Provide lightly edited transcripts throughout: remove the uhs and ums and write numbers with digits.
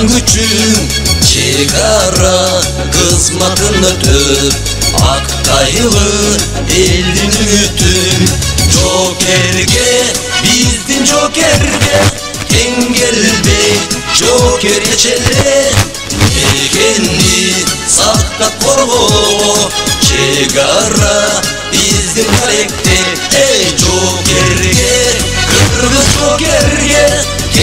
güçüm, çekara kızmatın ötüp, Aktaylı eldin ümitüm. Jokerge, bizdin Jokerge, Engelbey, Joker çelle, Mekendi sakta korgo, çegara bizdin karakter. Ey Jokerge, kırgız Jokerge,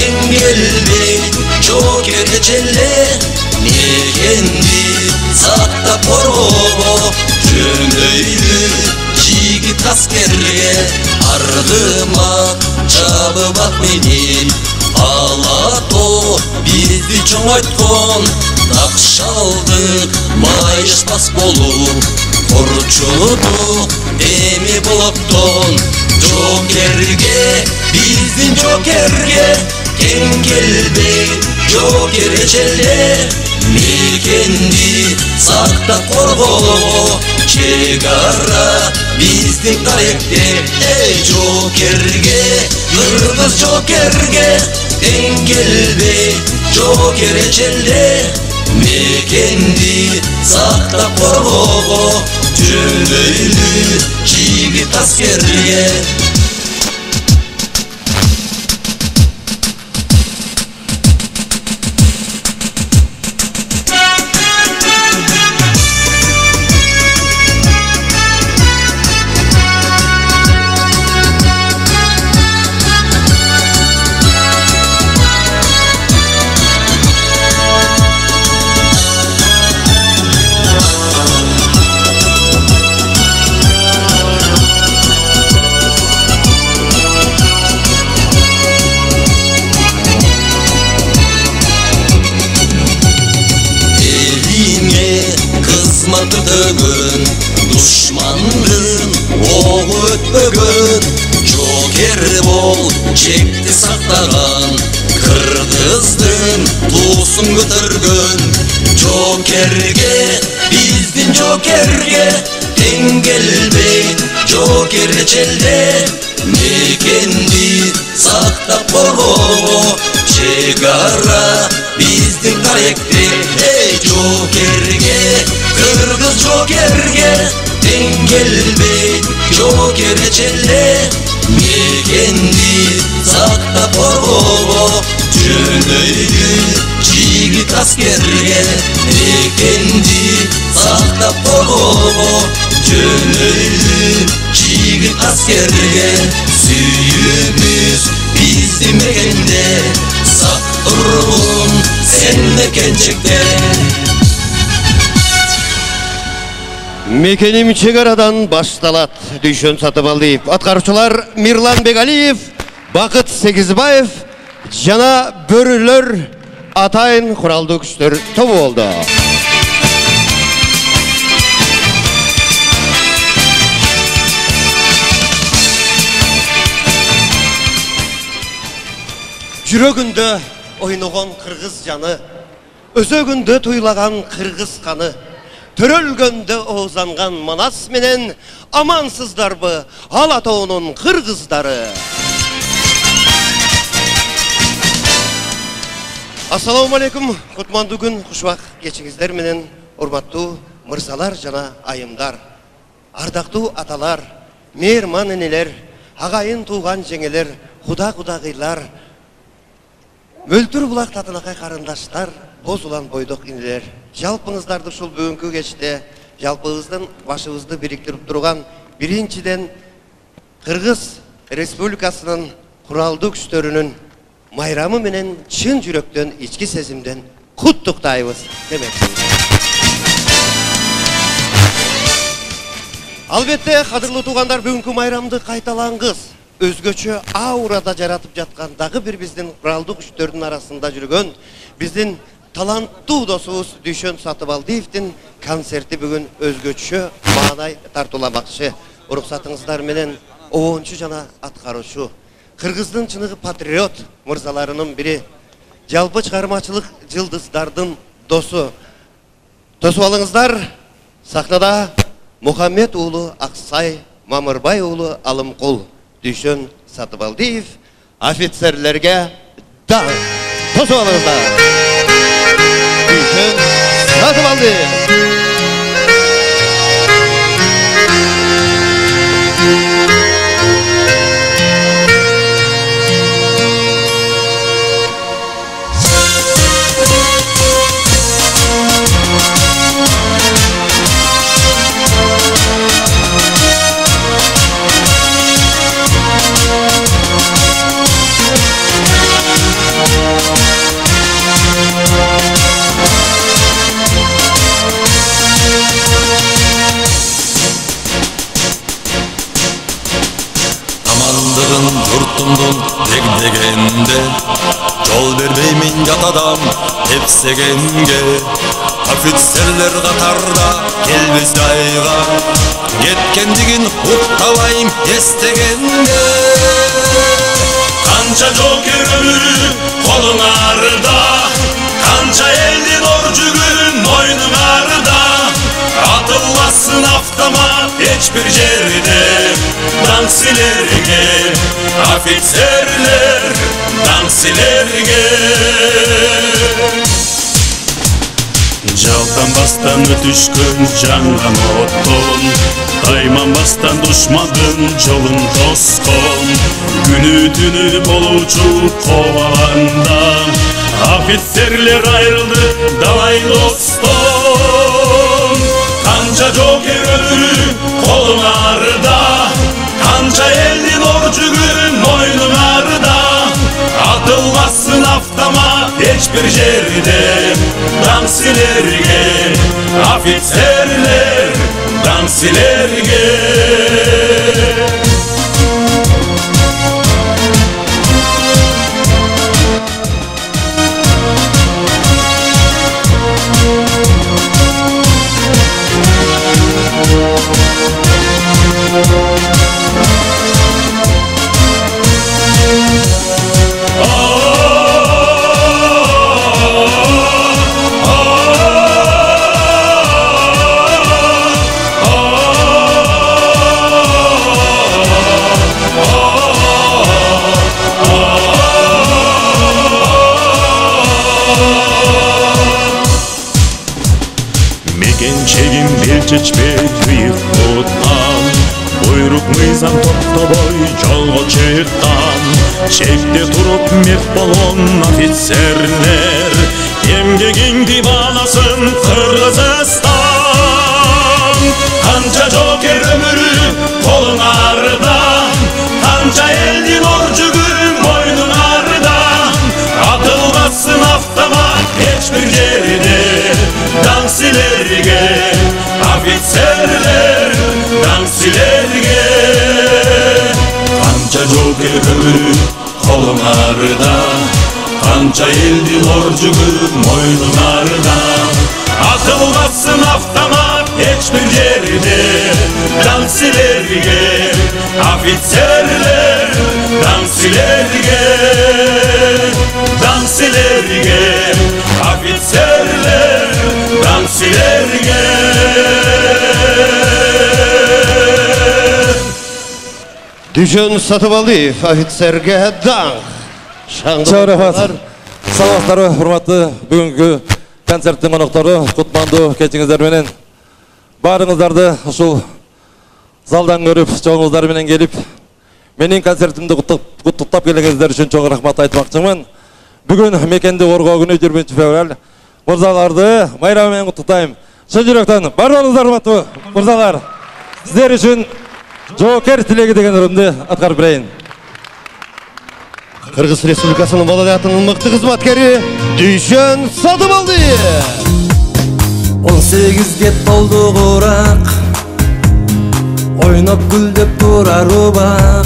Engelbey, Joker çelle, Mekendi sakta korgo, Cümleylü jigit askerge, ardıma çabı bak meni. Alato bizdi çoğaytkon, takşaldık mayışpas bolup, Korçuludu emi bulupton. Jokerge, bizdin Jokerge, Engelbey, Joker çelle, Mekendi sakta korgo, çegara bizdin karakter. Ey Jokerge, kırgız Jokerge, Engelbey, Joker çelle, Mekendi sakta korgo, Cümleylü jigit askerge. Kızmatıdığın, düşmandın oğu ötbögün, Joker bol çekti saktaran, kırgızdın tuğsun götürgün. Jokerge, bizdin Jokerge, Engelbey, Joker çelle, Mekendi sakta korgo, çegara bizdin karakter. Hey Jokerge, kırgız Jokerge, Engelbey, Joker çelle, Mekendi sakta korgo, Cümleylü jigit askerge, Mekendi sakta korgo, Cümleylü jigit askerge. Süyümüz bizdin mekende, Saktırgın sen mekençekte. Mekenim çegaradan baştalat, düşün Satıbaldiyev. Atkarıçılar Mirlan Begaliyev, Bakıt Segizbayev, Jana Börülör, Atayın Kuraldı Güçler topu oldu. Жүрөгүндө ойногон кыргыз жаны, өзөгүндө туйлаган кыргыз каны, төрөлгөндө оозанган Манас менен, амансыздарбы Ала тоонун кыргыздары. Ассаламу алейкум, кутмандуу күн, кушбак кечиңиздер менен, урматтуу мырзалар жана айымдар, ардактуу аталар, мейирман энелер, агайын тууган жеңелер, кудагыйлар, мөлтүр булак татынакай карындаштар, боз улан бойдок инелер, жалпыңыздарды ушул бүгүнкү кечте жалпыбыздын башыбызды бириктирип турган биринчиден Кыргыз Республикасынын куралдуу күчтөрүнүн майрамы менен чын жүрөктөн, ички сезимден куттуктайбыз демекчимиз. Албетте, кадырлуу туугандар, бүгүнкү майрамды кайталаңгыз өзгөчө аурада жаратып жаткан дагы бир биздин куралдуу күчтөрдүн арасында жүргөн биздин таланттуу досубуз Дүйшөн Сатыбалдиевдин концерти бүгүн өзгөчө маанай тартууламакчы. Уруксатыңыздар менен обончу жана аткаруучу, кыргыздын чыныгы патриот мырзаларынын бири, жалпы чыгармачылык жылдыздардын досу. Тосуп алыңыздар, сахнада Мухаммед уулу Аксай, Мамырбай уулу Алымкул, Дүйшөн Сатыбалдиев, офицерлерге да тосуп алыңыздар. Düşün Satıbaldi. Yurtumdun degdegende Yol vermeymin yat adam tepsegenge Ofitserler katarda kelbez ayga Yetkendigin uktavayım estegende Kança joker ömürü kolun ağrıda Kança eldin orcugün moynun ağrıda Atılmazsın aftama hiçbir yerde Dansilerge, ofitserler, dansilerge Жалдан бастан өтүшкөн жаңган оттон Дайман бастан душмандын жолун тоскон Күнү түнү болуучу коваланда Офицерлер айрылды далай достон Канча жокер өмүрү колуң арыда Kanca eldin orcugün moynun ağrıda Atılmazsın aftama hiçbir yerde Dansilerge, ofitserler, dansilerge Çeçme büyük mutlan Buyruk mizan toptaboy jolgo çıkkan Çekte turup mert bolon ofitserler Emgegin divanasın Kırgızistan Kanca joker ömürü kolun ağrıda Kanca eldin orcugün moynun ağrıda Atılmazsın aftama hiçbir yerde Dansilerge Ofitserler, dansilerge Kanca joker ömürü kolun ağrıda Kanca eldin orcugün moynun ağrıda Atılmazsın aftama hiçbir yerde Dansilerge, ofitserler, dansilerge Dansilerge, ofitserler, dansilerge Düşün Satıbaldi, ofitserge dank. Чоу рахмат. Саламаттар, урматтуу бүгүнкү концерттин коноктору, кутмандуу кечиңиздер менен баарыңыздарды ушул залдан көрүп, чоңуңуздар менен келип, менин концертимди куттуктап келгениңиздер үчүн чоң рахмат айтмакчымын. Бүгүн мекенди коргоо күнү 20 февраль. Мырзаларды майрамы менен куттуктайм. Чын жүрөктөн баарыңыздар урматтуу мырзалар. Сиздер үчүн жоокер тилеги деген ырымды аткарып берейин. Кыргыз Республикасынын балалатынын мыкты кызматкери Düşün Satıbaldi. 18 толду курак ойноп гүлдөп турар убак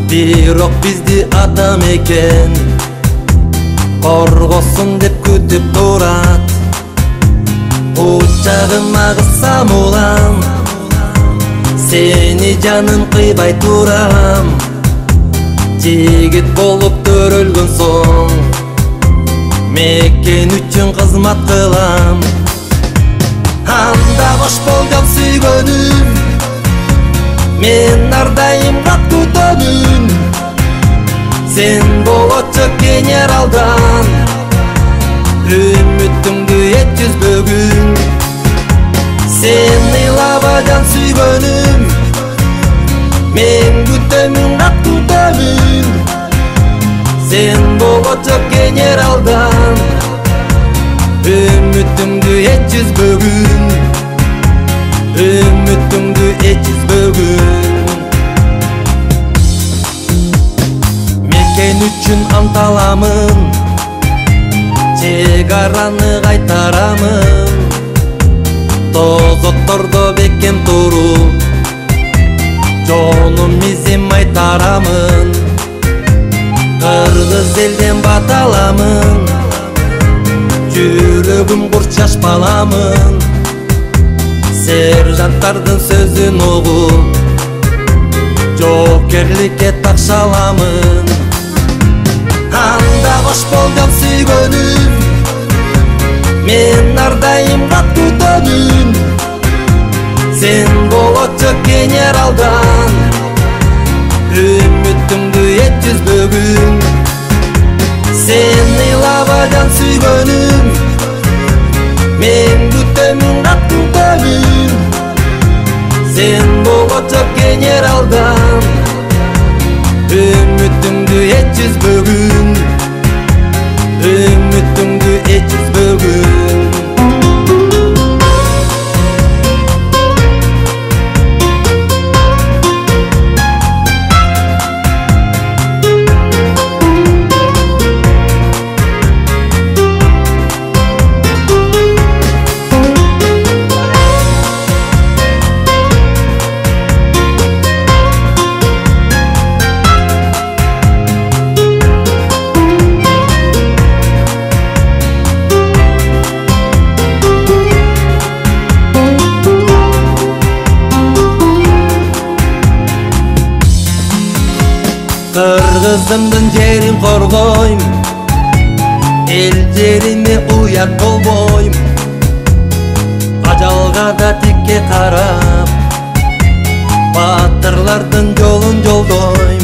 бирок бизди атам экен коргосун деп күтүп турат учагыма кыссам улам сени жаным кыйбай турам жигит болуп төрөлгөн соң мекен үчүн кызмат кылам анда кош болгон сүйгөнүм мен ар дайым кат күтөнүм сен болочу генералдан Үмүтүңдү жеткизбөгүн Сен ыйлабадан сүйгөнүм Мен күтөмүн ат күтөмүн Сен болочок генералдан Үмүтүңдү жеткизбөгүн Үмүтүңдү жеткизбөгүн Мекен үчүн анталамын Чек араны кайтарамын Тозоктордо бекем туруп Жонум изим айтарамын Кыргыз элден бата аламын Жүрөгүм курчаш баламын Сержанттардын сөзүн угуп Жоокерликке такшаламын Анда кош болгон сүйгөнүм Мен ар дайым кат күтөмүн Сен болочок генералдан Үмүтүңдү жеткизбөгүн Сен ыйлабадан сүйгөнүм Мен күтөмүн кат күтөмүн Сен болочок генералдан Үмүтүңдү жеткизбөгүн Үмүтүңдү жеткизбөгүн Кыргызымдын жерин коргойм Эл жериме уят болбойм Ажалга да тикке карап Батырлардын жолун жолдойм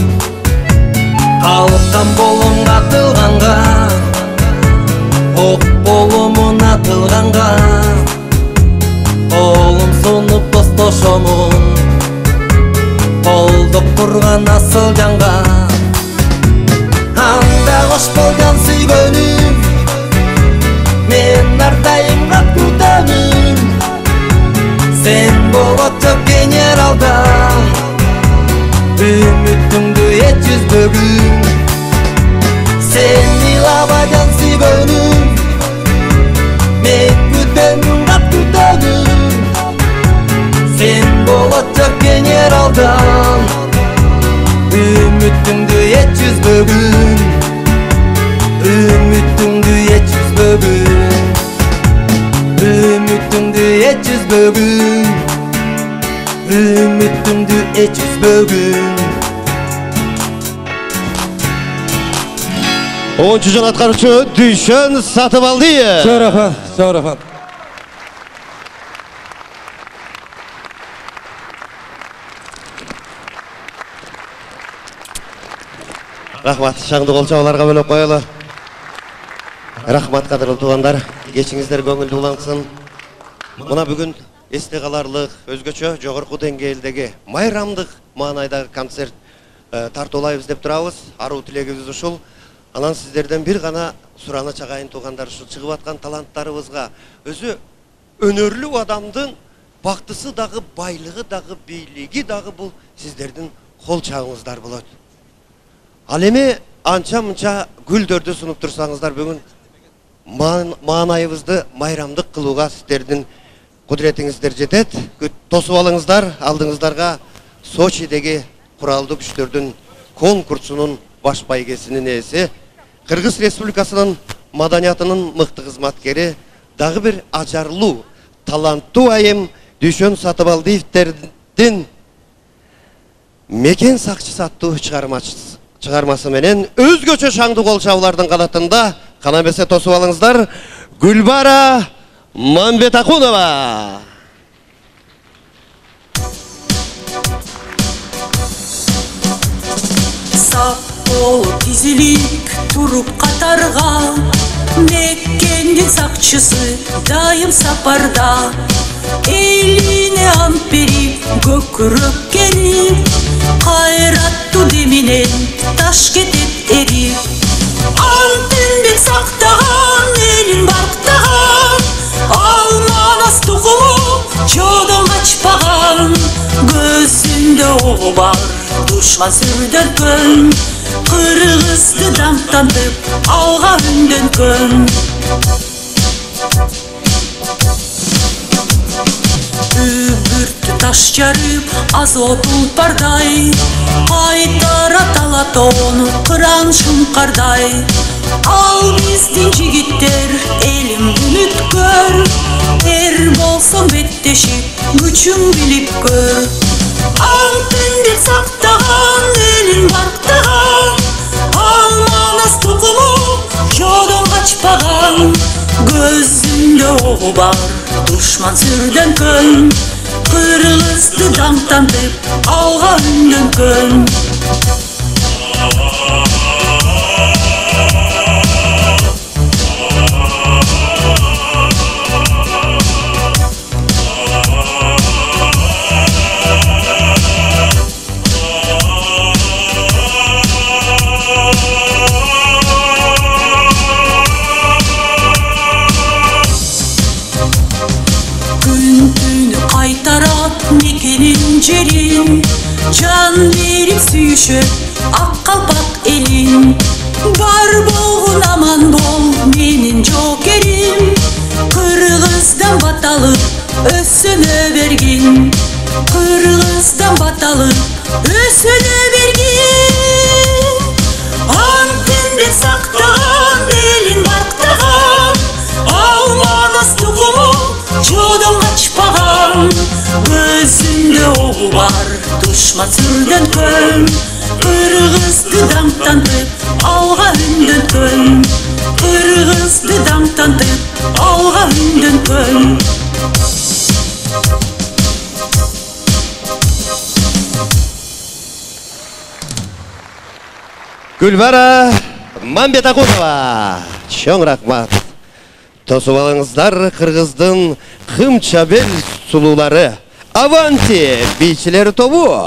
Калкан болум атылганга Ок болумун атылганга Колум сунуп достошомун Колдоп турган асыл жанга Анда кош болгон сүйгөнүм Мен ар дайым кат күтөмүн Сен болочок генералдан Үмүтүңдү жеткизбөгүн Сен ыйлабадан сүйгөнүм Мен күтөмүн кат күтөмүн Сен болочок генералдан Үмүтүңдү жеткизбөгүн Үмүтүңдү жеткизбөгүн Үмүтүңдү жеткизбөгүн Үмүтүңдү жеткизбөгүн 10 жыл аткаруучу Дүйшөн Сатыбалдиев. Чоң рахмат. Рахмат, шаңды колчабаларга бөлөп коелу. Рахмат кадырлуу туугандар, кечиңиздер көңүлдүү улансын. Мына бүгүн эсте каларлык, өзгөчө жогорку деңгээлдеги майрамдык маанайдагы концерт тартуулайбыз деп турабыз. Аруу тилегибиз ушул. Анан сиздерден бир гана сурана чагайын туугандар, ушул чыгып аткан таланттарыбызга өзү өнөрлүү адамдын бактысы дагы, байлыгы дагы, бийлиги дагы бул сиздердин кол чабыңыздар болот. Ал эми анча-мынча гүлдөрдү сунуп турсаңыздар, бүгүн маанайыбызды майрамдык кылууга сиздердин кудуретиңиздер жетет. Тосуп алыңыздар, алдыңыздарга Сочидеги куралдуу күчтөрдүн конкурсунун баш байгесинин ээси, Кыргыз Республикасынын маданиятынын мыкты кызматкери, дагы бир ажарлуу, таланттуу айым Дүйшөн Сатыбалдиевтердин Мекен сакчысы аттуу чыгармасы менен өзгөчө шаңдуу кол чабуулардын канатында кана эмесе тосуп алыңыздар, Гүлбара Мамбетакунова. Сап болуп тизилип туруп катарга, Меккен Kendin sakçısı daim saparda, eline ant berip gökürüp gelip, hayrattu deminen taş ketip erip. Antın bet saktağan elin barktağan, almanas tuğumu çoğdan kaçpağan. Gözünde oğu var düşman sürden kön, Kırgızdı damtanıp alğa ünden kön. Übürtü taş yarıp azot ulparday, Kaytara talat onu kıran şunkarday. Al bizdin jigitler elim bülüt gör, Er bolsam betteşip güçüm bilip gör. Altın dep saktağan elin barktağan, almanas tuğumu jodan kaçpağan. Gözünde oğu var düşman sürden kön, Kırgızdı damtan dep alğa ünden kön. Mekenin cerin, can verip süyüşüp ak kalpak elin. Var boğun aman bol menin jokerim, Kırgızdan batalıp ösüne vergin, Kırgızdan batalıp ösüne vergin. Antın dep saktağan elin barktağan, almanas tuğumu çoğdan kaçpağan. Gözünde oğu var düşman sürden kön, Kırgızdı damtanıp alğa ünden kön, Kırgızdı damtanıp alğa ünden kön. Gülbara Mambetaqulova, çoğun rahmat. Tosup alыңыздар Kırgızdın Kımça bel suluları, Avanti biçileri tobu.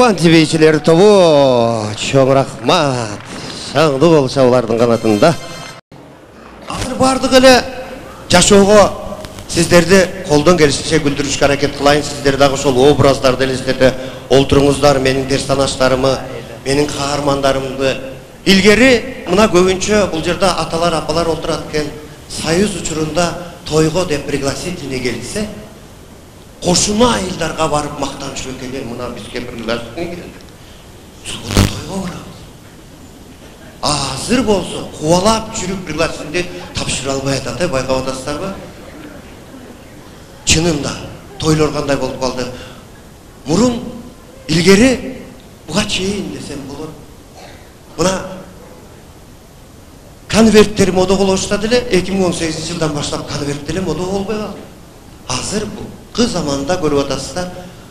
Туған тебейшілер тобы, чоң рахмат. Шаңды болса олардың қанатында. Азыр бардық әлі жашауға сіздерді қолдан келісінше күлдірішке әрекет қылайын. Сіздер дағы сол образдарды елестете олтырыңыздар, менің персонаждарымы, менің қағармандарымды. Илгері мына көбінше бұл жерде аталар, апалар олтырат кен. Союз учурунда тойго деп пригласительный келсе, қошуна айылдарға барып мақтаншы өкелер, мына бізге пригласительный келді. Суғыда тойға барамыз. Азыр болса, қуалап жүріп пригласительный тапшыра албай атады, байқап атасыздар ба? Чынында, тойлар қандай болып қалды. Мұрын, илгері, бұға чейін десем болыр. Бұна конверттер мода қолыштады ле, 2018 жылдан баштап конверттеле мода қолбай қалды. Азыр бұл қыз заманда көріп атасыздар,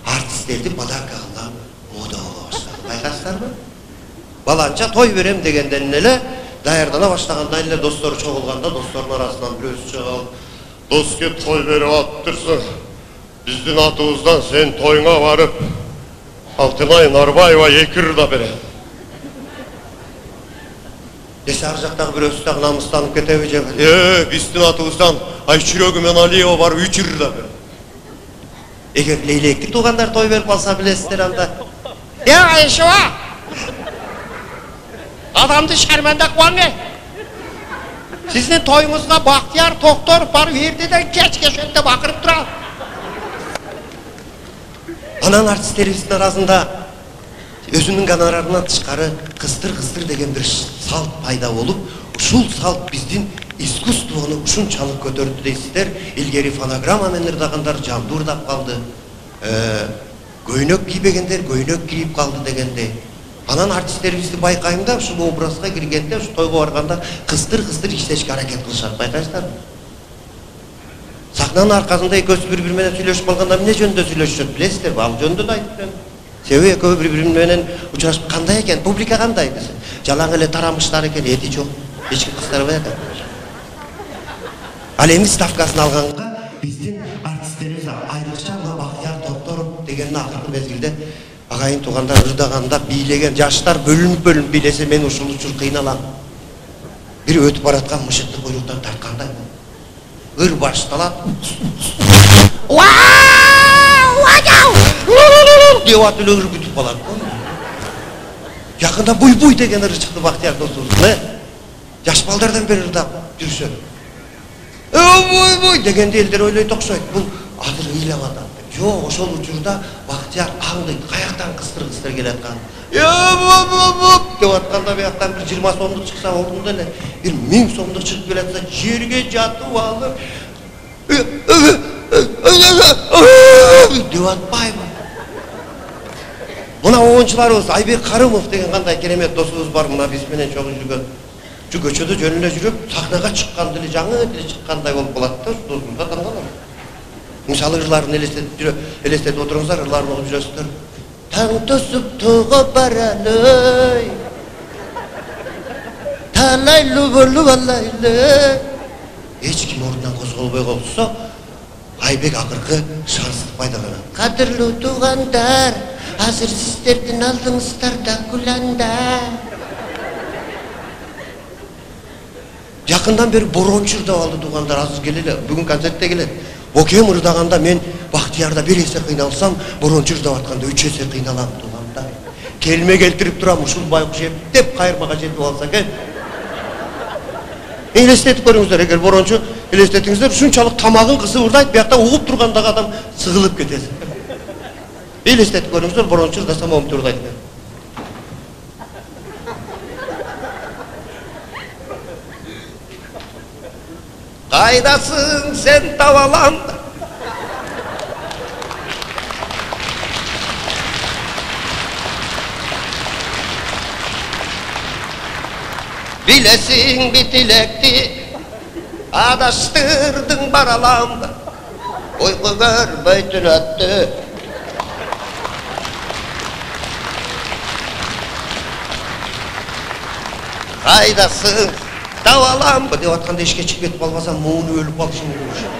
артистерді подарка қылған мода қолыштады. Байқасыздар ба? Баланча той берем дегенден еле, даярдана баштағанда еле достары çoğulғанда, достардың арасынан бір өз шығал. Доске той беріп аттырсың, біздің атымыздан сен тойыңа барып, Алтынай Нарбаева екірді береді. Десе ар жақтағы бір өстідағы намыстанып кетеуі жеп, біздің атымыздан Айчүрегі мен Алиева барып үчірді береді. Егер лейлектік туғандар той беріп алса білесіздер анда. Айшуа! Адамды шәрмәнді қуаңе! Сіздің тойыңызға Бақтияр Тоқтор барып ертеден кеш-кешенде бақырып тұрады. Анан артистеріміздің арасында өзінің гонорарынан тышқары қыстыр-қыстыр деген бір салт пайда болып, ушул салт біздің искусствоны ушунчалык көтөрдү дейсіздер. Илгери фонограммамен ырдағандар жалды ырдап қалды. Көйнөк кийбегендер көйнөк кийип қалды дегенде. Анан артистерибизди байкайымда ушул образга киргенде, ушу тойго барганда кыстыр-кыстыр иштешке аракет кылышат, байкайсыздарбы? Сахнанын аркасында экөөсү бири-бири менен сүйлөшүп калганда эмне жөнүндө сүйлөшүшөт билесиздерби? Ал жөнүндө да айтып берем. Себеби экөө бири-бири менен учурашып кандай экен, публика кандай десе. Жалаң эле тарамыштар экен, эти жок. Эч ким кыздар бар экен. Ал эми ставкасын алганга биздин артистерибиз айрыкча Бактияр Токторов деген акыркы мезгилде агайын туугандар ырдаганда бийлеген жаштар бөлүнүп бийлесе мен ушул учур кыйналам. Бир өтүп бараткан мышыкты буйруктан тарткандай. Ыр башталат. Деват эле ыр бүтүп калат. Жакында буй-буй деген ыр чыкты Бактияр досубуз. Жаш балдардан бери ырдап жүрүшөт. Буй-буй дегенде элдер ойлойт окшойт. Бул азыр ыйлап атат. Жок, ошол учурда Бактияр аңдыйт, каяктан кыстыр-кыстыр келаткан. Деп атканда бияктан бир 20 сомдук чыкса ордунда эле, бир 1000 сомдук чыгып келатса, жерге жатып алып деп атпайбы? Мына оончуларыбыз Айбек Карымов деген кандай керемет досубуз бар, мына биз менен чогуу жүргөн. Şu көчөдө жөн эле жүрүп, сахнага чыккан деле жаңы деле чыккандай болуп калат да, досумда таңкалам. Мисалы ырларын элестетип отуруңуздар, ырларын окуп жүрөсүздөр. Таң тосуп тоого баралы, талайлуу болуп алайлы. Эч ким ордунан козголбой калса, Айбек акыркы шансты пайдаланат. Кадырлуу туугандар, азыр сиздердин алдыңыздарда куланда. Жақындан бері борончу ырдап алды туугандар, азыр келеле, бүгүн концертте келет. Окем ырдаганда мен Бактиярда бир эсе кыйналсам, борончу ырдап атканда 3 эсе кыйналам туугандар. Келме келтирип турам, ушул байкуш эптеп кайырмага жетип алса экен. Элестетип көрүңүздөр, эгер борончу элестетиңиздер, ушунчалык тамагын кысып ырдайт, биякта угуп тургандагы адам сыгылып кетет. Элестетип көрүңүздөр, борончу ырдаса момунтип ырдайт экен. Kaydasın sen tavalanda. Bilesin bir dilekti, adaştırdın baralamda. Uyku görmey tünetti. Kaydasın tavalam деп атканда ишке чыгып кетип калбасам, муну өлүп калышым мүмкүн.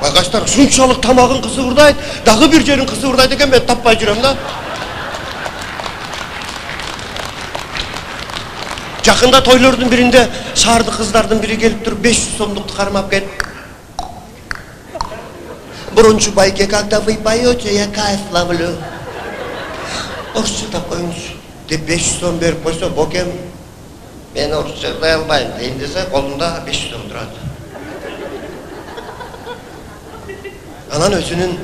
Байкаштар ушунчалык тамагын кысып ырдайт, дагы бир жерин кысып ырдайт экен, мен таппай жүрөм да. Yakında toylarının birinde şahardı kızlardan biri gelip durup 500 somluktu karmap gelip. Buruncu bayke когда вы поете, я кайф ловлю. Орысша тап қойыңыз деп 500 сом беріп қойса, бокем мен орысша дай албаймын дейін десе, қолында 500 сом тұрады. Анан өзінің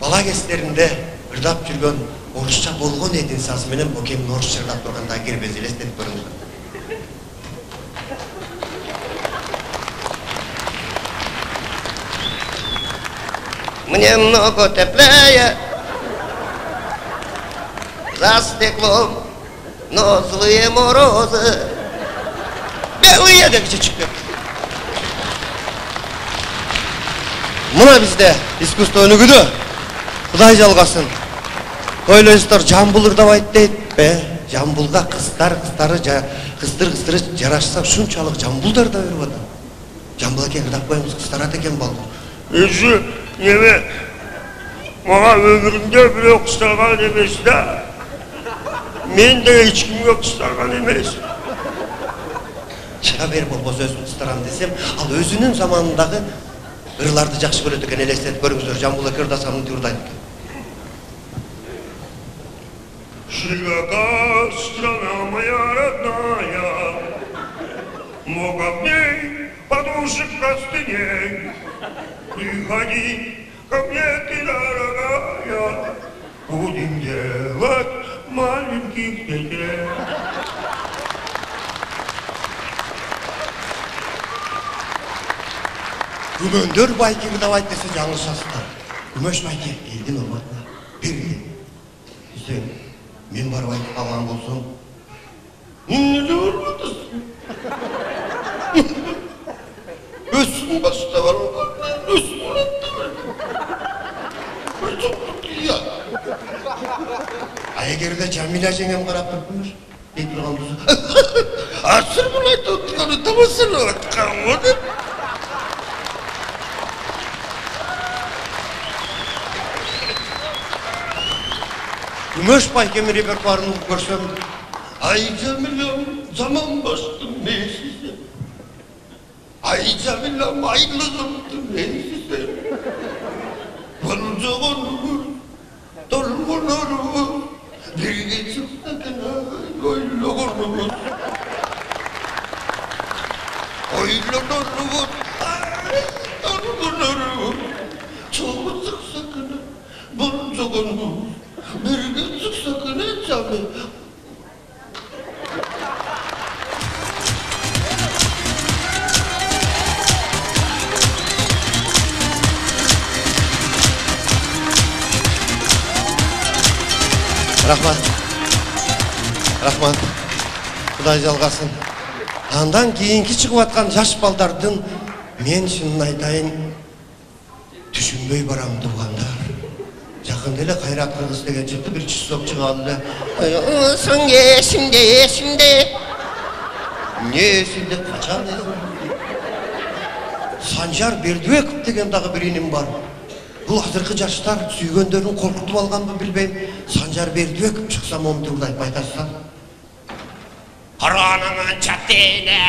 бала кездерінде ырдап жүрген орысша болған етін сазыменен бокемнің орысша ырдап тұрғанда кербез елестетіп көріңіз. Мне много теплее за стеклом, но злые морозы белые деп чықпеп. Мына бізде искусство өнігіді Құдай жалғасын. Тойлайсыздар жамбыл ырдап айт дейді. Жамбылға қыздары жарашса шунчалық жамбылдар да беріп отыр. Жамбыл екен ырдап қойыңыз, қыстарат екен болды. Өзі неме маған өмірімде біреу қыстарған емес да. Мен де ешкімге қыстарған емес. Шыға беріп ол өзін қыстарам десем, ал өзінің заманындағы ырларды жақсы көреді екен, елестетіп көріңіздер, жамбыл екен ырдасамын деп ырдайды екен. Широка страна моя родная, много в ней подушек простыней. Приходи ко мне, ты дорогая, будем делать маленьких детей. Күмөндөр байке ырдабайт десе жаңылышасыздар. Күмөш байке елдің ұрматына берген. Сен мен барып айтып қалған болсам, неге ұрматысың? Өссің баста бар ма? Өссің ұратты бар. Бір тұқты қия. Егерде Жамиля жеңем қарап тұрмыш, деп тұрған болса, асыр бұл айтып отырғаны тамасыр ұратқан ғой деп. Күмөш байкемнің репертуарын көрсем, ай Жамилям, заман басты мен сізем. Ай Жамилям, айлығымды мен сізем. Бұл жоғын толғын ұры, бірге шықса кінай ойлығын. Ойлығын ұры, çoğu sıksa kına, бұл жоғын birge çıksa kına canı. Рахмат. Құдай жалғасын. Андан кейінгі шығып атқан жаш балдардың мен шынын айтайын түсінбей барам туғандар. Жақында еле Қайрат Қырғыз деген жігіті бір часок шығады. Сың есімде. Не есімде қашан есімде? Санжар Бердібеков деген дағы бір енім бар. Бұл азырқы жаштар сүйгендерін қорқытып алған ба білбейм. Санжар Бердібеков шықсам оны тұрдай байқасам. Қырғаныңын чаттейді.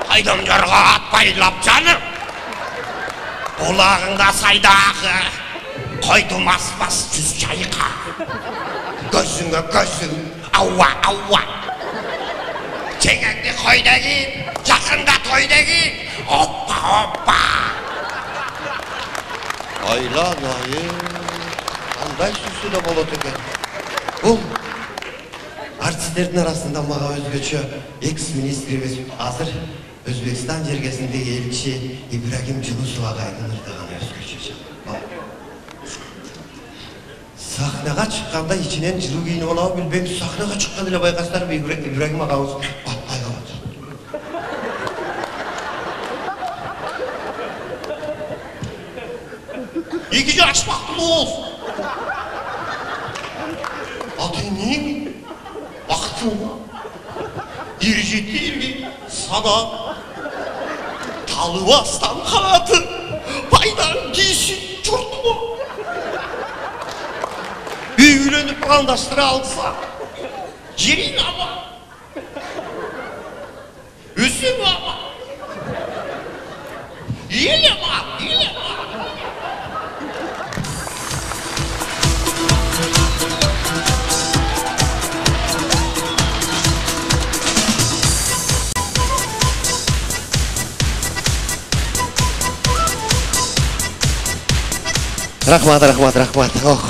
Қайдам жарға атпайлап жаным. Құлағыңда сайдағы. Қойдымас жүз жайқа. Көзіңе көзің. Ауа. Жеңеңді қойдағын, жақында тойдағын. Оппа. Айла-лайым. Қандай сүсі де болады екен. Бұл артистердің арасында маға өзгөчө экс-министрimiz азыр Өзбекстан жергесіндегі елші Ибрагим Жүнісов ағайдың ырдаған өзгөчө жақ. Сахнаға шыққанда içінен жылу кийиніп алабы білбейм, сахнаға шыққан эле байқастар Ибрагим ағамыз батпай қалады. Екі жаш бақтылы болсын. Атының бақытыңа ержеттерге сана талыбастан қанаты пайдан кейсін жұрты ма? Үйленіп андастыра алса жерін ала Рахмат. Ох.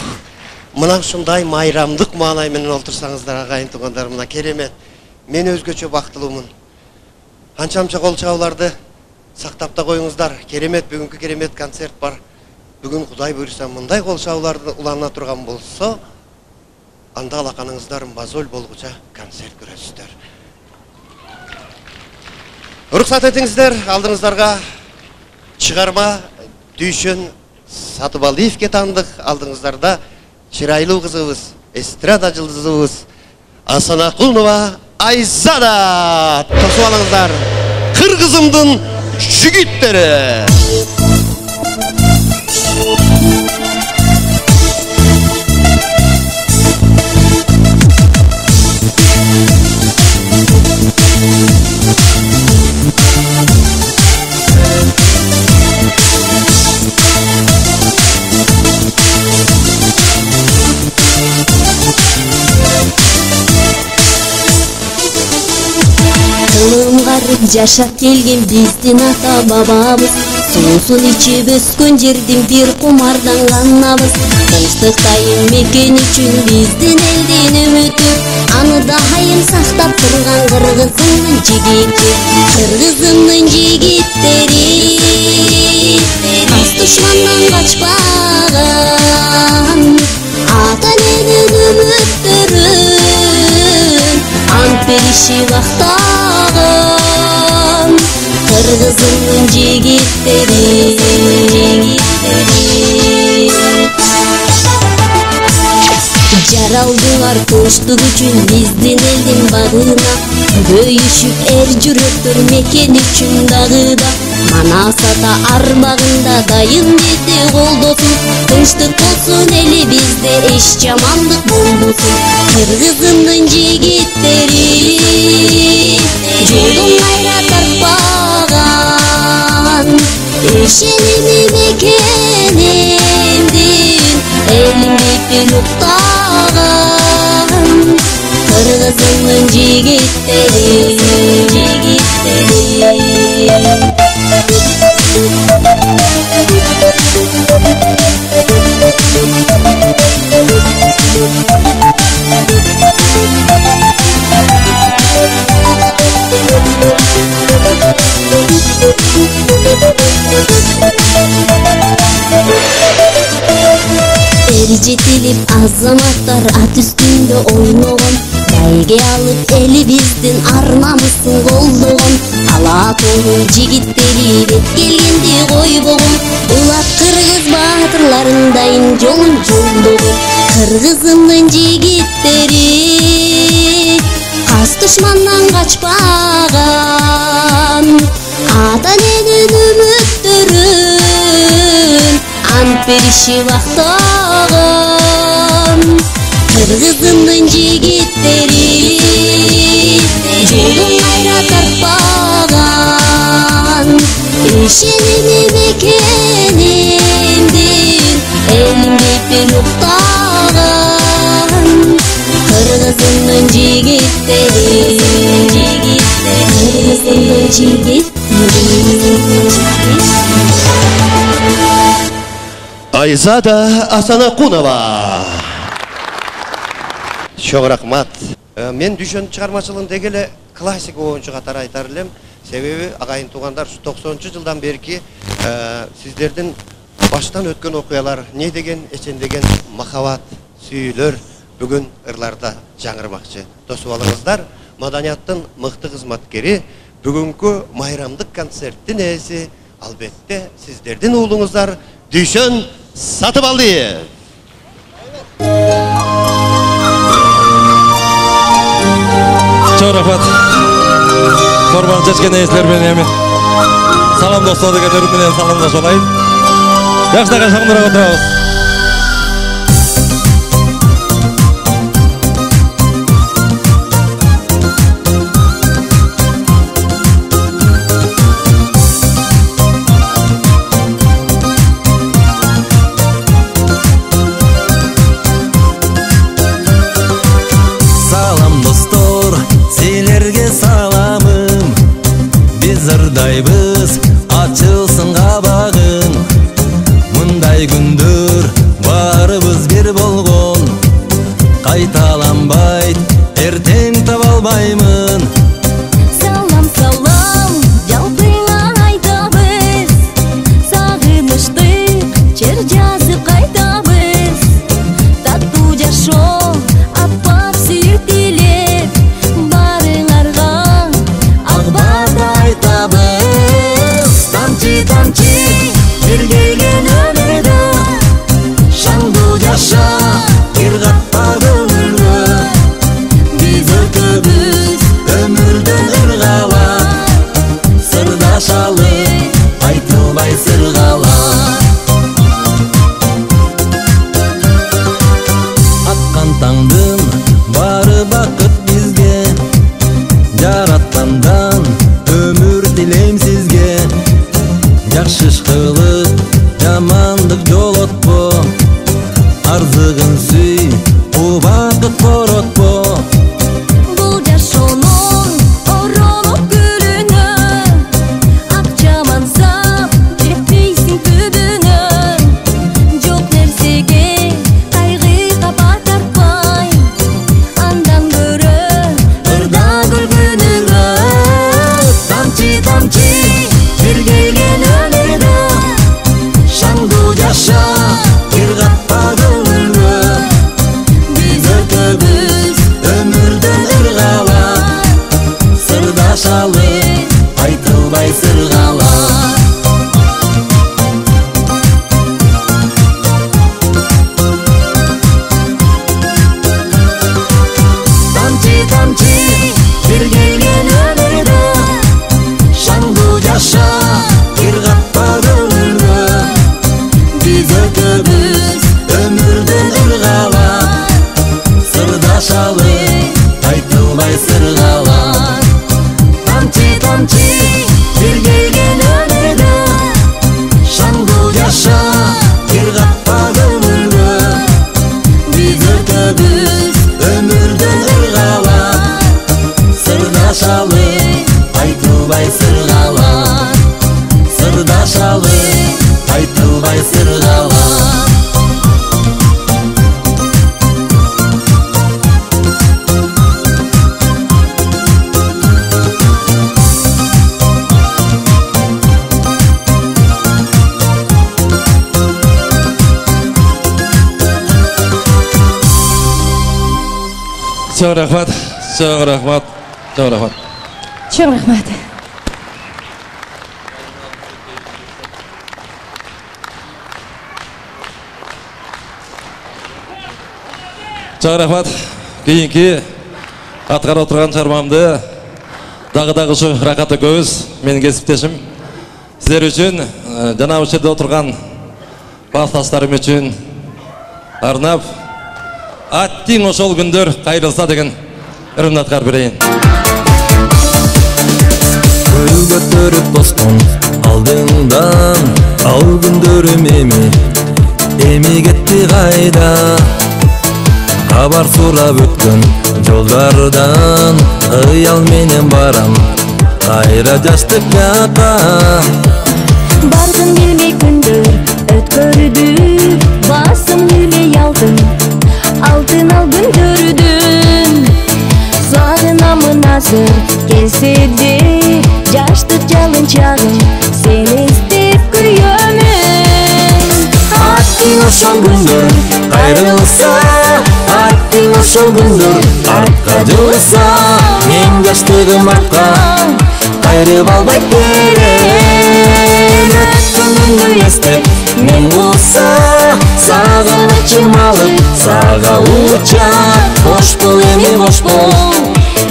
Мына ушундай майрамдык маанай менен олтурсаңыздар агайын туугандар, мына керемет. Мен өзгөчө бактылуумун. Анча-мынча кол чабууларды сактап да коюңуздар. Керемет, бүгүнкү керемет концерт бар. Бүгүн Кудай буйруса мындай кол чабууларды улана турган болсо, анда алаканыңыздар мазол болгуча концерт көрөсүздөр. Уруксат этиңиздер, алдыңыздарга чыгарма Дүйшөн Сатыбалдиевке таандык. Алдыңыздарда чырайлуу кызыбыз, эстрада жылдызыбыз Асанакунова Айзада. Тосуп алыңыздар. Кыргызымдын жигиттери. Кылым карып жашап келген биздин ата бабабыз, суусун ичип өскөн жердин бир кумарданганабыз. Тынчтыктайын мекен үчүн биздин элдин үмүтү, аны дайым сактап турган кыргызымдын жигити. Кыргызымдын жигиттери кас душмандан качпаган, ата эненин үмүттөрүн ант беришип актаган. Кыргызымдын жигиттери жаралдылар туштук үчүн биздин элдин багына, көйүшүп эр жүрөктөр мекен үчүн дагы да. Манасата арбагында дайым бизди колдосун, тынчтык болсун эли бизде, эч жамандык болбосун. Кыргызымдын жигиттери жолдон кайра тартпаган, ишеними мекенимдин элимди уктаган. Кыргызымдын жигиттери эр жетилип азаматтар ат үстүндө ойногон, байге алып эли биздин ар намысын колдогон. Ала тоонун жигиттери бет келгенди койбогон, улат кыргыз баатырларын дайын жолун жолдогон. Кыргызымдын жигиттери кас душмандан качпаган, ата эненин үмүттөрүн ант беришип актаган. Кыргызымдын жигиттери жолдон кайра тартпаган, ишеними мекенимдин элимди уктаган. Кыргызымдын жигиттери Айзада Асанакунова. Чоң рахмат. Мен Дүйшөн чыгармачылыгын деги эле классик оюнчу катары айтар элем. Себеби агайын туугандар, 90-жылдан берки сиздердин баштан өткөн окуялар, не деген, эчен деген махабат, сүйүүлөр бүгүн ырларда жаңырмакчы. Тосуп алыңыздар. Маданияттын мыкты кызматкери, бүгүнкү майрамдык концерттин ээси албетте сиздердин уулуңуздар Дүйшөн Сатыбалдиев. Чоң рахмат. Корбан чечкен ээсилер менен салам достор дегендер менен саламдашып алайын. Жакшыдагы шаңдырап отурабыз. Ырдайбыз ачылсын кабагын, мындай күндөр тилейм сизге. Жакшы иш кылып, жамандык жолотпо. Арзыгын сүй, убакыт коротпо. Бул жашоонун оролуп күрүнө, акчаман сап жетпейсиң түбүнө. Жок нерсеге кайгыга батарпай, андан көрө ырда күлгүнүңө. Тамчы тамчы бир келген өмүрдө, шаңдуу жаша бир катпа көңүлгө. Биз өтөбүз өмүрдөн ыргалап, сырдашалы айтылбай сыргалап. Тамчы тамчы бир келген өмүрдө, шаңдуу жаша бир катпа көңүлгө. Биз өтөбүз өмүрдөн ыргалап, сырдашалы айтылбай сыргалап. Тамчы тамчы бир келген өмүрдө, шаңдуу жаша бир катпа көңүлгө. Биз өтөбүз өмүрдөн ыргалап, сырдашалы айтылбай сыргалап. Сырдашалы айтылбай сыргалап. Чоң рахмат, чоң рахмат, чоң рахмат. Чоң рахмат. Чоң рахмат. Кейинки аткарып отурган чармамды дагы ушу ракаты көбүз менин кесиптешим. Сиздер үчүн жана ушул жерде отурган классташтарым үчүн арнап аттиң ошол күндөр кайрылса деген ырымды аткарып берейин. Көй көтөрүп тостон алдыңдан, ал күндөрүм эми кетти кайда. Кабар сурап өткөн жолдардан, ыял менен барам кайра жаштык жакка. Бардым билмей күндөр өткөрдү, басым билбей алдым алтын ал күндөрдүн. Сагынамын азыр келсе де, жаштык жалын чагым сени издеп күйөмүн. Аттиң ошол күндөр кайрылса, аттиң ошол күндөр артка жылса, мен жаштыгым артка кайрып албай берем. Өткөнүмдү эстеп мен кулса, сагынычым алып сага учат. Бош бол эми бош бол,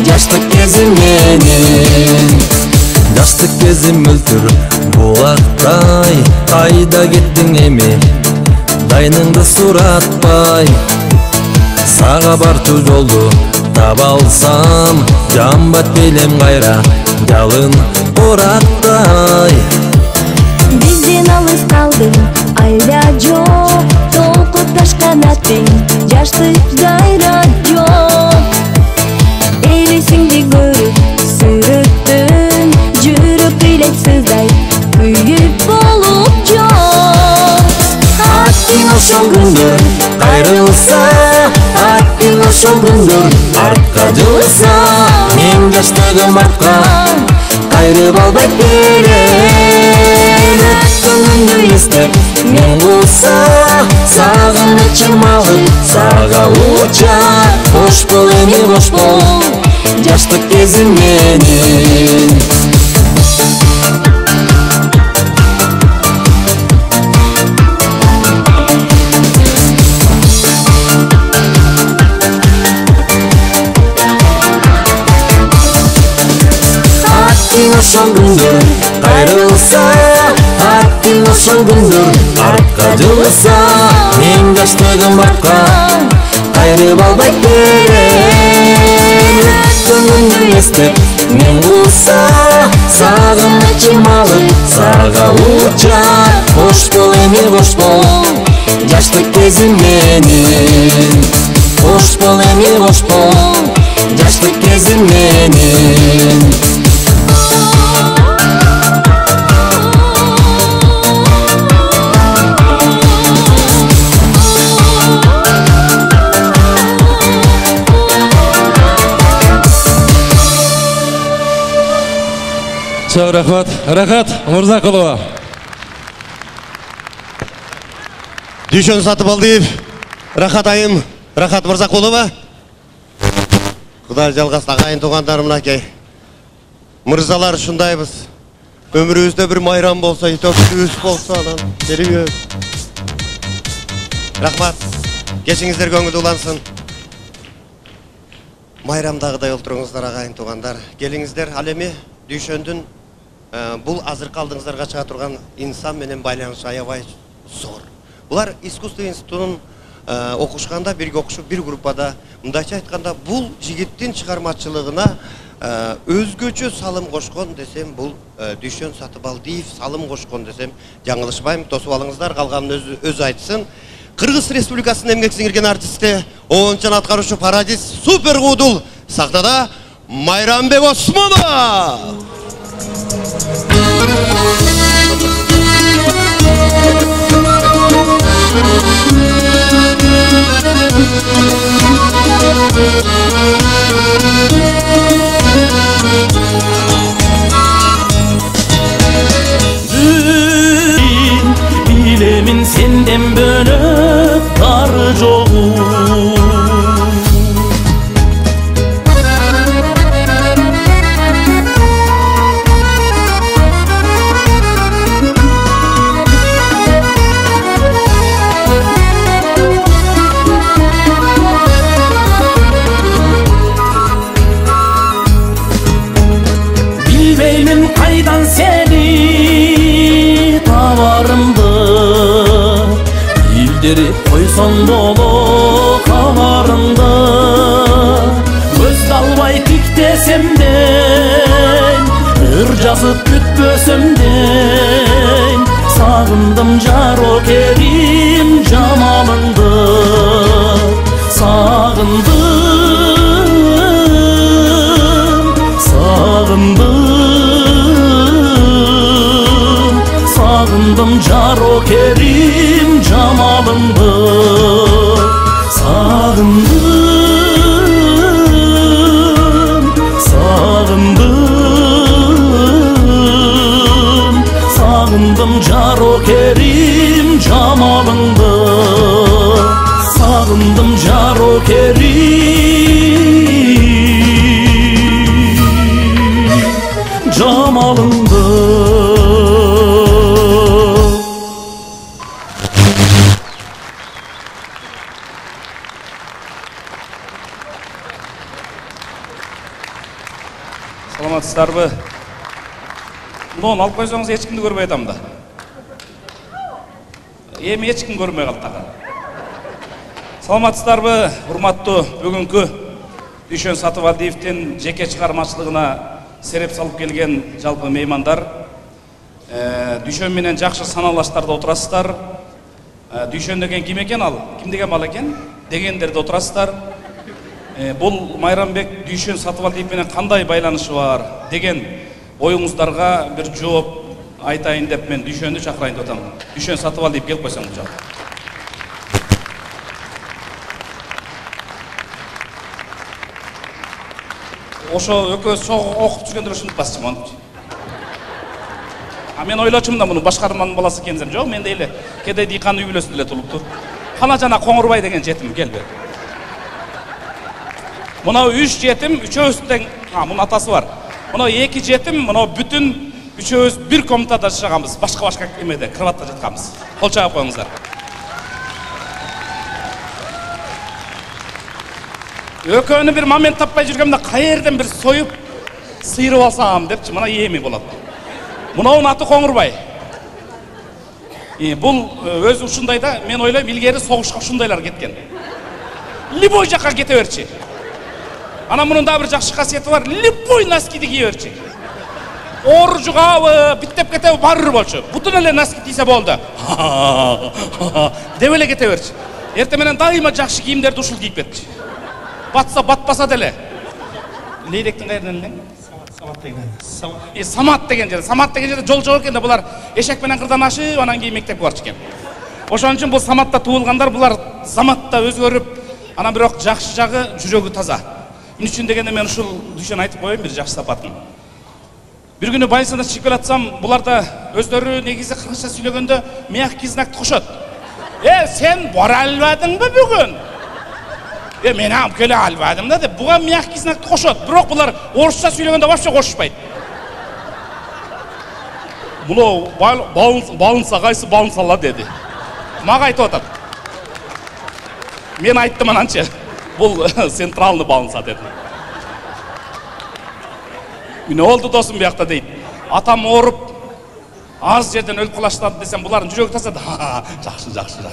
жаштык кезим менен. Жаштык кезим мөлтүр булактай, кайда кеттиң эми дайныңды суратпай. Сага бартуу жолду таба алсам, жамбат белем кайра жалын орактай. Бизден алыс калдың айда жок, толкуп ташкан аттың жаштык кайра жок. Элесиңди көрүп сүрөттүм, жүрөк илексиздай күйүп болуп жок. Аттиң ошол күндөр кайрылса, аттиң ошол күндөр артка жылса, мен жаштыгым артка кайрып албай берем. Өткөнүмдү эстеп мен кулса, сагынычым алып сага учат. Бош бол эми бош бол, жаштык кезим менен. Аттиң ошол күндөр кайрылса, аттиң ошол күндөр артка жылса, мен жаштыгым артка кайрып албай берем. Өткөнүмдү эстеп мен кулса, сагынып мага учар. Кош бол эми кош бол жаштык кезим менин. Кош бол эми кош бол жаштык кезим менин. Çok rahmat, Рахат Мырзакулова. Дүйшөн Сатыбалдиев, Рахат айым, Рахат Мырзакулова. Кудай жалгас агайын туугандарым акей. Мырзалар ушундайбыз. Өмүрүбүздө бир майрам болсо, итөкчүбүз болсо, анан келиңиз. Рахмат. Кечиңиздер көңүл улансын. Майрамдагыдай олтуруңуздар агайын туугандар. Келиңиздер, ал эми Дүйшөндүн бул азыркы алдыңыздарга чыга турган инсан менен байланышы аябай зор. Булар искусство институтунун окушканда, бирге окушуп, бир группада, мындайча айтканда, бул жигиттин чыгармачылыгына өзгөчө салым кошкон десем, бул Дүйшөн Сатыбалдиев салым кошкон десем, жаңылышпайм. Тосуп алыңыздар, калганын өзү айтсын. Кыргыз Республикасынын эмгек сиңирген артисти, оончан аткаруучу Парадис Супер Куудул сахнада Майрамбек Осмонов. Bilemin senden bölüp dar çoğu. Bilmeymin kaydan seni tavarımdı. Bildirip koysan dolu kavarımdı. Göz dalbay tik desemden, ırcasıp bütbösümden. Sağındım caro kerim camalındı. Sağındım caro kerim camalındı. Sağındım caro kerim camalındı. Sağındım caro kerim camalındı. Саламатсыздарбы? Муну алып койсоңуз эч кимди көрбөй атам да. Эми эч ким көрмөй калды тагы. Саламатсыздарбы? Урматтуу бүгүнкү Дүйшөн Сатыбалдиевдин жеке чыгармачылыгына сереп салып келген жалпы меймандар. Дүйшөн менен жакшы саналаштарда отурасыздар. Дүйшөн деген ким экен ал? Ким деген бала экен? Дегендерде отурасыздар. Бул Майрамбек Дүйшөн Сатыбалдиев менен кандай байланышы бар деген оюңуздарга бир жооп айтайын деп мен Дүйшөндү чакырайын деп атам. Дүйшөн Сатыбалдиев келип койсоң бул жака. Ошо экөөбүз окуп жүргөндө ушинтип басчымын. Мен ойлочумун да муну башкарманын баласы экенсем, жок, менде эле кедей дыйкан үй бүлөсүндө эле тулуптур. Кана жана Коңурбай деген жетим келби. Мына 3 жетим, үчөөбүз тең, мунун атасы бар. Мына 2 жетим, мына бүтүн үчөөбүз бир комнатада жашаганбыз, башка эмеде, кроватта жатканбыз. Кол чагып коюңуздар. Экөөнү бир момент таппай жүргөмдө каерден бир союп сыйрып алсам депчи, мына эми болот. Мунун аты Коңурбай. Бул өзү ушундай да, мен ойлойм, илгери согушка ушундайлар кеткен. Любой жака кете берчи. Ана мунун да бир жакшы касиети бар, любой носкиди кие берчи. оор жугабы, биттеп кетеби барыр болчу. Бутун эле носки тийсе болду. Деп эле кете берчи. Эртең менен дайыма жакшы кийимдерди ушул кийип кетчи. Батса батпаса деле. Лейлектин кайеринен элең? Самат деген жерде жол жок экен да булар эшек менен кырдан ашып анан кийин мектепке барчу экен. Ошон үчүн бул Саматта туулгандар булар Саматта өзгөрүп, анан бирок жакшы жагы жүрөгү таза. Эмне үчүн дегенде мен ушул дүйшөн айтып коеюн бир жакшы сапатын. Бир күнү больницада чыгып келатсам, булар да өздөрү негизи кыргызча сүйлөгөндө мягкий знакты кошот. Сен бара албадыңбы бүгүн? Мен алып келе албадым да деп, буга мягкий знакты кошот. Бирок булар орусча сүйлөгөндө вообще кошушпайт. Муну балынса кайсы балынса ала деди. Мага айтып атат. Мен айттым ананчы. Бул централны балынса деди. Эмне болду досум биякта дейт. Атам ооруп, аз жерден өлүп калыштады десем, булардын жүрөгү таза. Жакшы.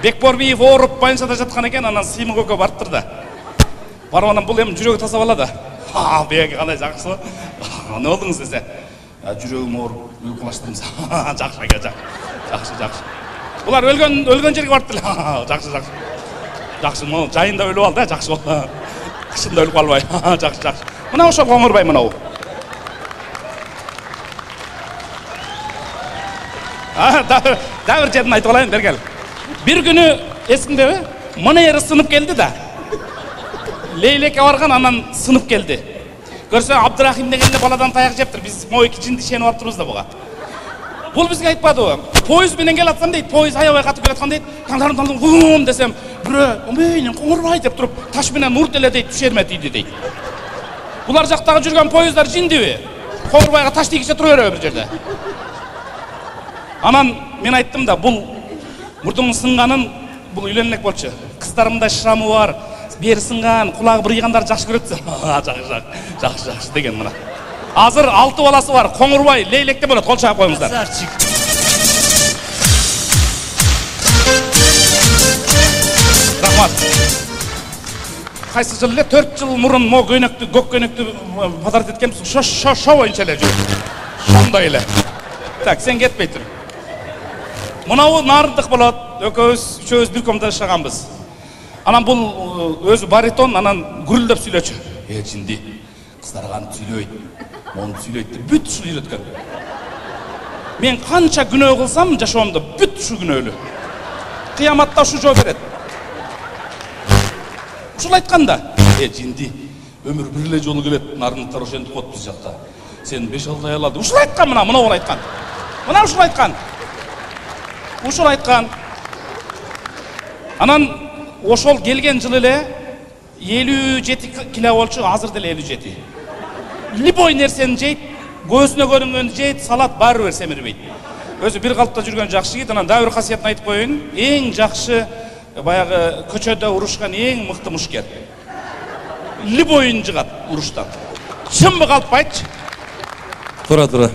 Бекборбиев ооруп больницада жаткан экен, анан Сыймык экөө барыптыр да. Барып анан бул эми жүрөгү таза бала да. Бек кандай жакшы. Не болдуңуз десе, жүрөгүм ооруп, өлүп калыштым. Жакшы экен, жакшы. Булар өлгөн жерге барыптыр. Жакшы, могу жайында өлүп алды, жакшы болду. Кышында өлүп калбай. Жакшы. Мына ошол Коңурбай мынау. Да бир жерден айтып алайын, бергел. Bir günü eskindebe mana yeri sınıp geldi da. Leylek'e vargan anan sınıp geldi. Görse Abdurrahim degende baladan tayak jeptir. Biz moy kicindi şeni barıptırбыз da buga. Bul bizge aytpady o. Poyuz menen gelatsam deyt, poyuz ayabay katıp gelatkan deyt. Tanlarım vum desem, bire, omeynen Koңурбай деп turup taş menen nurt ele deyt, düşermetiydi deyt. Bular jaktagı жүрген poyuzlar jindibi. Koңурбайга taş тийгиче тура беребі bir жерде. Anan men ayttım da bul murдуң сынганын бул үйлөнмек болчу. Кыздарымда шрамы бар, бери сынган, кулагы бырыйгандар жакшы көрөт. Жакшы деген мына. Азыр 6 баласы бар. Коңурбай, Лейлекте болот. Кол чаап коюңуздар. Рахмат. Кайсы жыл эле 4 жыл мурун мо көйнөктү, көк көйнөктү подарок эткенбиз. Шо боюнча эле жүр. Шондой эле. Так, сен кетпей тур. Мынау нарындык болот. Экөөбүз, үчөөбүз бир комнатада жашаганбыз. Анан бул өзү баритон, анан гүрүлдөп сүйлөчү. Жинди. Кыздар кантип сүйлөйт, монтип сүйлөйт деп бүт ушул үйрөткөн. Мен канча күнөө кылсам жашоомдо бүт ушу күнөөлүү. Кыяматта ушу жооп берет. Ушул айтканда, жинди, өмүр бир эле жолу келет, нарындыктар ошентип коет биз жакта. Сен 5-6 ай алады. Ушул айткан мына, ушул айткан. Мына ушул айткан. Ушул айткан. Анан ошол келген жылы эле 57 кило болчу, азыр деле 57. Любой нерсени жейт, көзүнө көрүнгөндү жейт, салат баары бир семирбейт. Өзү бир калыпта жүргөн жакшы кийит, анан дагы бир касиятын айтып коеюн. Эң жакшы баягы көчөдө урушкан эң мыкты мушкер. Любойун жыгат уруштан. Чынбы калпайчы? Тура.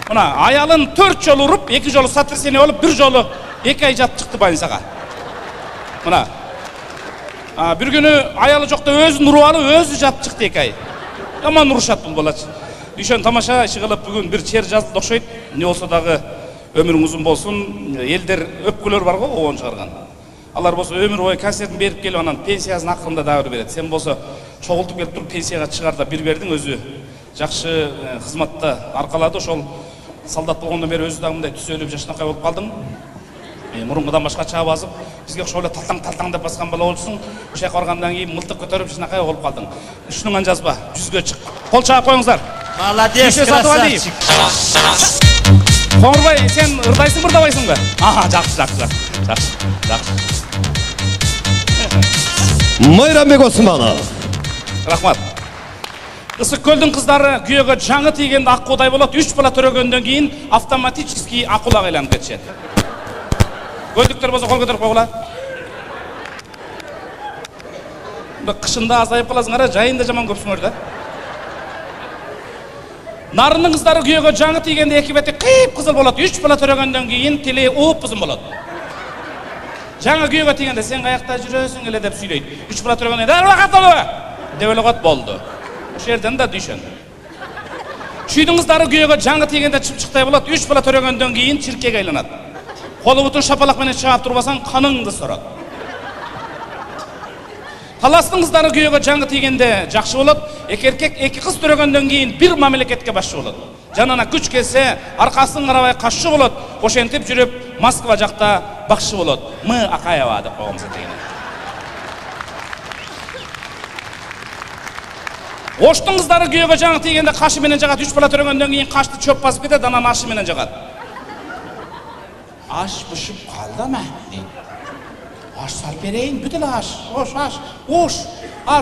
Мына аялын 4 жолу уруп, 2 жолу сотрясение болуп, 1 жолу 2 ай жатып чыкты больницага. Мына. Bir günü ayalı çok da özün urualı, özü жатып çıktı 2 ay. Aman uruşat bul bolaç. Düşen tamaşa işi kılıp bugün bir çer жазды okşayt. Ne olsa dağı ömürün uzun bolsun, elder öpkülөр бар го, оон чыгарган. Алар болсо өмүр бою концертин берип келип анан пенсиясын акырында дагы бир берет. Сен болсо чогултуп келип туруп пенсияга чыгар да бир бердиң, өзү жакшы кызматта аркалады. Ошол солдат болгондон бери өзү дагы мындай түсөлүп жашынакай болуп калдың. Мурункудан башкача басып, бизге ошол эле талтаң деп баскан бала болсуң, ошол жака баргандан кийин мылтык көтөрүп жашынакай болуп калдың. Ушунуңан жазба, 100гө чык. Кол чаап коюңуздар. Молодец, красавчик. Коңурбай, сен ырдайсың, ырдабайсыңбы? Жакшы. Майрамбек Османов. Рахмат. Ысык көлдүн кыздары күйөөгө жаңы тийгенде ак куудай болот. 3 бала төрөгөндөн кийин автоматически акулак айланып кетишет. Көйдүктөр болсо кол көтөрүп койгула. Кышында азайып каласыңар, жайында жаман көпсүңөр да. Нарындын кыздары күйөөгө жаңы тийгенде эки бети кыйып кызыл болот. 3 бала төрөгөндөн кийин тили упузун болот. Жаңы күйөөгө тийгенде сен каякта жүрөсүң эле деп сүйлөйт. 3 бала төрөгөндөн кийин "Убакат болду" деп эле кот болду. Ошол жерден да дүйшөн. Чүйдүн кыздары күйөөгө жаңы тийгенде чыпчыктай болот, 3 бала төрөгөндөн кийин чиркеге айланат. Колу бутун шапалак менен чаап турбасаң каныңды сорот. Таластын кыздары күйөөгө жаңы тийгенде жакшы болот, эки эркек эки кыз төрөгөндөн кийин бир мамлекетке башчы болот. Жанына күч келсе, аркасын карабай кашчы болот, ошентип жүрүп Москва жакта бакчы болот. Мы Акаева деп коебуз деген. Оштун кыздары күйөөгө жаңы тийгенде кашы менен жагат, 3 бала төрөгөндөн кийин кашты чөп басып кетет, анан ашы менен жагат. Аш бышып калды ма? Аш салып берейин, бүт эле аш,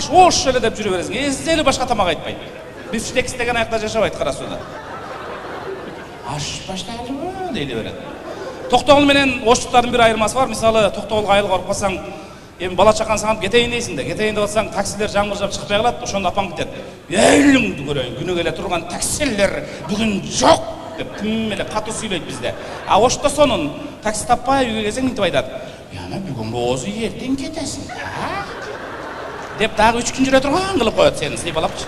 ош эле деп жүрө бересиң. Эзели башка тамак айтпайт. Бифштекс деген аякта жашабайт Кара сууда. Аш баштайлы дейли берет. Токтогул менен оштуктардын бир айырмасы бар. Мисалы, Токтогулга айыл коруп калсаң, эми бала чакан сагам кетейин дейсиң да, кетейин деп атсаң, таксилер жаңбыр жаап чыкпай калат, ошондо апаң кетет. Эйлиңди көрөйүн, күнү келе турган таксилер бүгүн жок деп тим эле катуу сүйлөйт бизде. А ошто сонун такси таппай үйгө келсең мынтип айтат. Яна бүгүн боозу эртең кетесиң, деп дагы 3 күн жүрө турган кылып коет сени сыйпалапчы.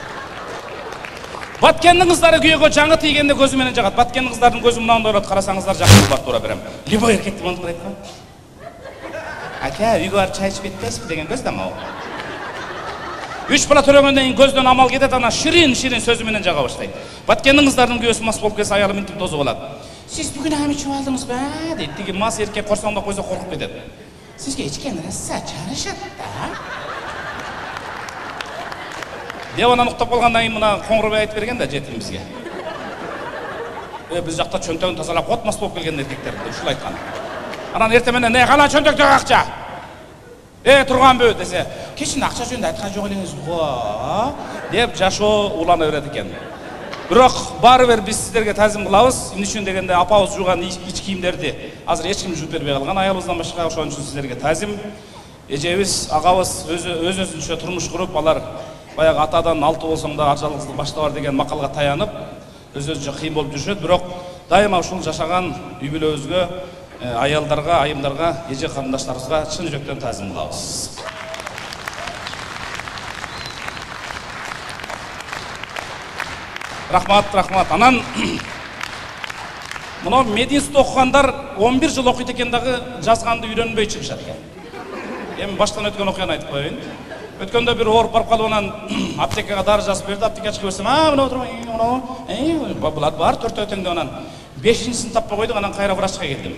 Баткендин кыздары күйөөгө жаңы тийгенде көзү менен жагат. Баткендин кыздардын көзү мынандай болот, карасаңыздар жакшы болот тура берем. Любой эркекти мынтип айтат го. Ака, үйгө барып чай ичип кетпейсизби деген көз да могу. 3 бала төрөгөндөн кийин көздөн амал кетет, анан ширин сөзү менен жага баштайт. Баткендин кыздардын күйөөсү мас болуп келсе, аялы мынтип тозуп алат. Сиз бүгүн ами чыгып алдыңызбы? Дейт. Тиги мас эркек корсоңдоп койсо коркуп кетет. Сизге ичкен раса чарышат да. Деп анан уктап калгандан кийин мына Коңгурбай айтып берген да жетим бизге. Биз жакта чөнтөгүн тазалап кот мас болуп келген эркектер деп ушул айткан. Анан эртең менен "Не кана чөнтөктөгү акча? Турганбы?" десе, "Кечинде акча жөнүндө айткан жок элеңиз го" деп жашоо улана берет экен. Бирок баары бир биз сиздерге тазим кылабыз. Эмне үчүн дегенде апабыз жууган ич кийимдерди азыр эч ким жууп бербей калган, аялыбыздан башка, ошон үчүн сиздерге тазим. Эжебиз, агабыз өзүнчө турмуш куруп, алар баягы атадан 6 болсоң да ажалыңызды башта бар деген макалга таянып, өзүнчө кыйын болуп жүрүшөт. Бирок дайыма ушул жашаган үй бүлөбүзгө, аялдарга, айымдарга, эже карындаштарыбызга чын жүрөктөн тазим кылабыз. Рахмат. Анан мына мединститут окугандар 11 жыл окуйт экен дагы жазганды үйрөнбөй чыгышат экен. Эми баштан өткөн окуяны айтып коеюн. Өткөндө бир ооруп барып калып, анан аптекага дары жазып берди. Аптекачка берсем, мына отурмун, булат бар 4 теңге. Анан 5-син таппай койдук, анан кайра врачка келдим.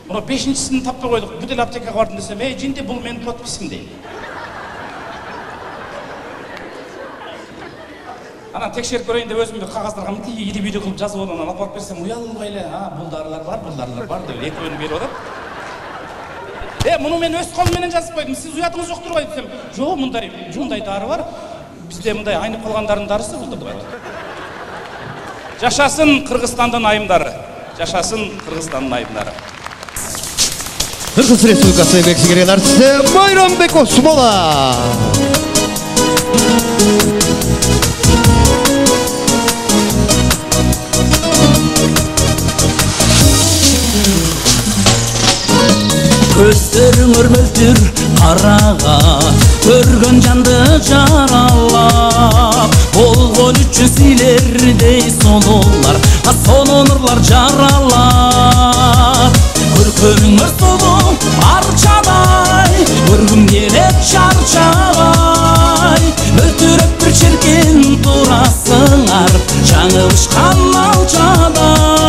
Мына 5-син таппай койдук, бүт эле аптекага бардым десем, жинди бул менин подписим дейт. Анан текшерип көрөйүн деп өзүм бир кагаздарга мынтип иди-биди кылып жазып алып, анан алып берсем, уялбай эле, бул дарылар бар деп экөөнү берип атат. Муну мен өз колум менен жазып койдум. Сиз уятыңыз жоктур го десем, "Жок, мындай дары бар. Бизде мындай айнып калгандардын дарысы бул" деп айтат. Жашасын Кыргызстандын айымдары. Кыргыз Республикасы еңбек сіңірген артисти Майрамбек Осмола. Көздөрүңөр мөлтүр карага, көргөн жанды жаралап, болгон үчүн силердей сонолар, соно нурлар жаралап. Көркөмүңөр солу арчадай, көргүм келет чарчабай, мөлтүрөп бир черкен турасыңар, жаңылышкан алчадай.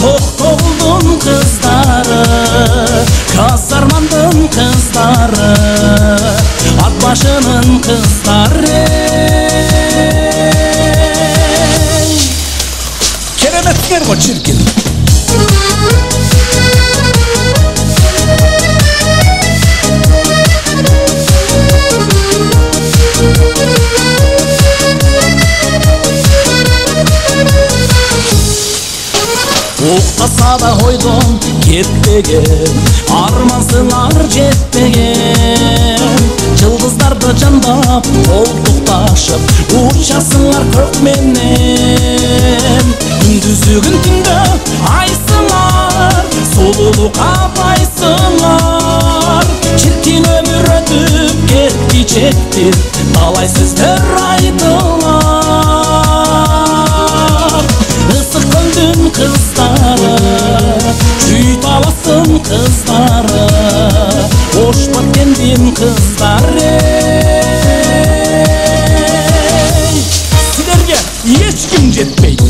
Токтогулдун кыздары, Казармандын кыздары, ат башынын кыздары. Кереметтер го чиркин. Уктаса да койдон кетпеген, армансыңар жетпеген. Жылдыздарды жандап, колтукташып, учасыңар көк менен. Күндүзүгүн түндө айсыңар, сулуулукка байсыңар. Чиркин өмүр өтүп кеткиче, тилектир талай сөздөр айтылар. Ысык көлдүн кыздары чүй таласын кыздары ош баткендин кыздары. Силерге эч ким жетпейт.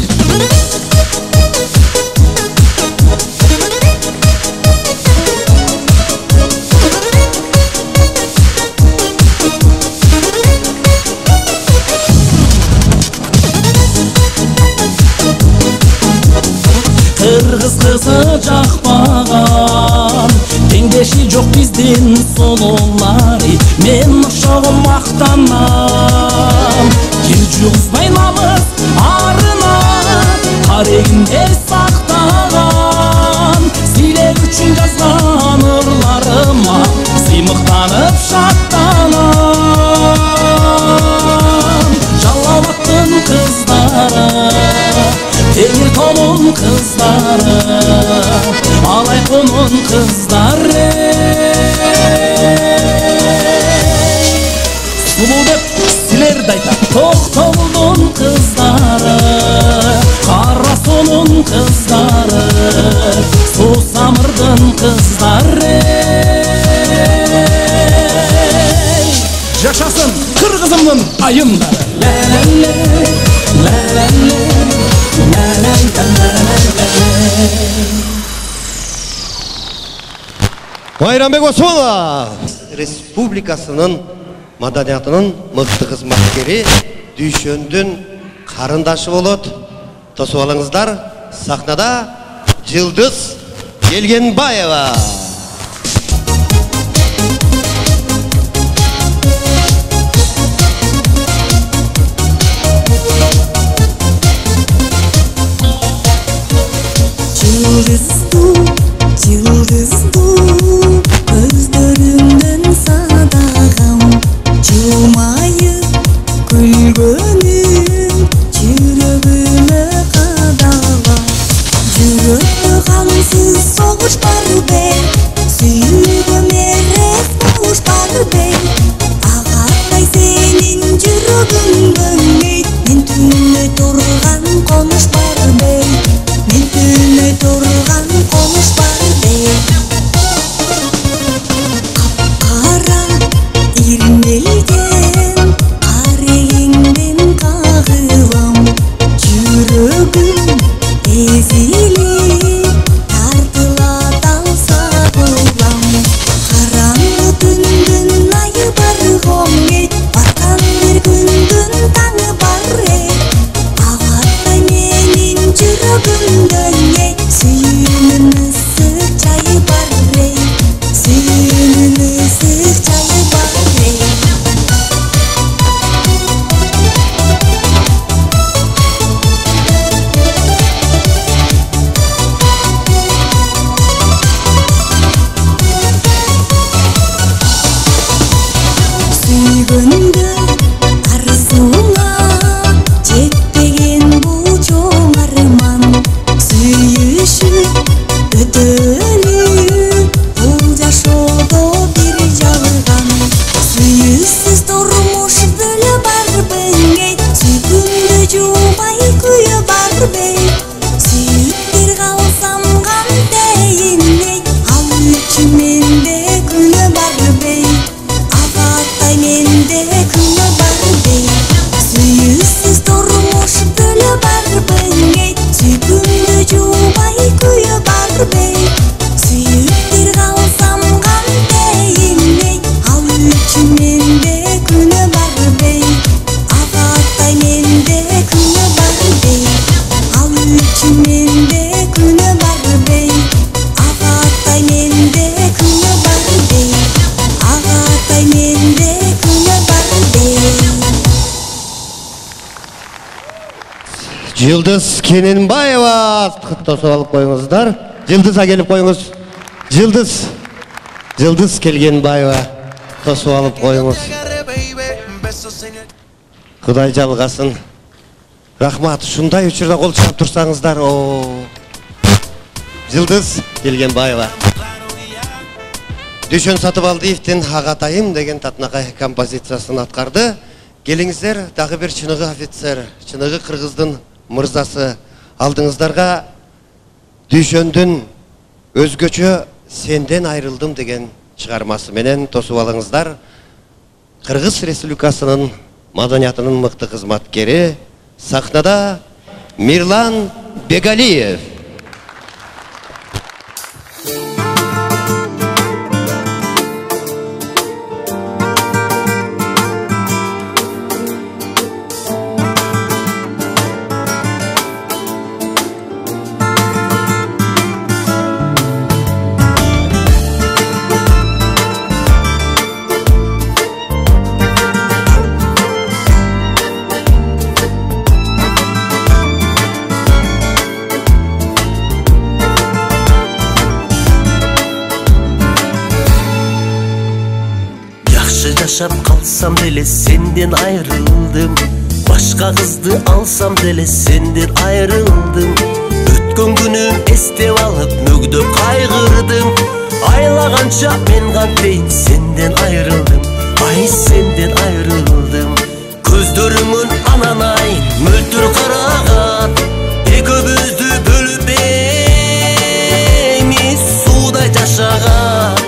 Кыргыз кызы жакпаган теңдеши жок биздин сулуулары. Мен ошого мактанам. Кир жугузбай намыс арына карегинде сактаган. Силер үчүн жазган ырларыма сыймыктанып шаттанам. Жалалаттын кыздары Темир тонун кыздары Алайконун кыздары. Сулуу деп силерди айтат Токтогулдун кыздары Карасунун кыздары Суусамырдын кыздары. Жашасын кыргызымдын айымдары. Байрамбек Осмонов республикасынын маданиятынын мыкты кызматкери, Дүйшөндүн карындашы болот. Тосуп алыңыздар, сахнада Жылдыз Келгенбаева. Жылдызду көздөрүңдөн садагам жылмайып күлгөнүң жүрөгүмө кадала. Жүрөктө камсыз согуш барбы, сүйүүгө мерек болуш барбы. Агатай сенин жүрөгүңдө мен түнө турган конуш барбы. Мен түнө турган конуш барбы. Капкара ирмелген карегиңден кагылам. Жүрөгүм эзилип тартыла талса болам. Караңгы түндүн айы бар коңе, баткан бир күндүн таңы бар. Агатай менин жүрөгүмдө сүйүүнүн ысык чайы бар. Сүйүүнүн ысык чайы бар. Сүйгөндө арзуңа жетпеген бул чоң арман. Сүйүшүп өтөлүп бул жашоодо бир жалган. Сүйүүсүз турмуш бөлө барбы, сүйкүмдү жуубай күйө барбы. Сүйүп бир калсам кантейин, ал үчүн менде күнөө барбы. Агатай менде күнөө барбы. Сүйүүсүз турмуш бөлө барбы, сүйкүмдү жуубай күйө барбы. Сүйүп бир калсам кантейин, ал үчүн менде күнөө барбы. Агатай менде күнөө барбы. Ал үчүн менде күнөө барбы. Агатай менде күнөө барбы. Агатай менде күнөө барбы. Жылдыз Келгенбаева тосуп алып коюңуздар. Жылдызга келип коюңуз. Жылдыз Келгенбаева тосуп алып коюңуз. Кудай жалгасын. Рахмат, ушундай учурда кол чыгып турсаңыздар. Жылдыз Келгенбаева. Дүшөн Сатыбалдиевтин Агатайым деген татнакай композициясын аткарды. Келиңиздер, дагы бир чыныгы офицер, чыныгы кыргыздын мырзасы алдыңыздарга Дүшөндүн өзгөчө Сенден айрылдым деген чыгармасы менен тосуп алыңыздар. Кыргыз Республикасынын маданиятынын мыкты кызматкери сахнада Мирлан Бегалиев. Жашап қалсам деле сенден айрылдым, башка кызды алсам деле сенден айрылдым. Өткөн күнүм эстеп алып мөгдөп кайгырдым, айлаганча мен кантейин сенден айрылдым, ай сенден айрылдым. Көздөрүңүн анан айын мөлтүр караган, экөөбүздү бөлүп эми суудай жашаган.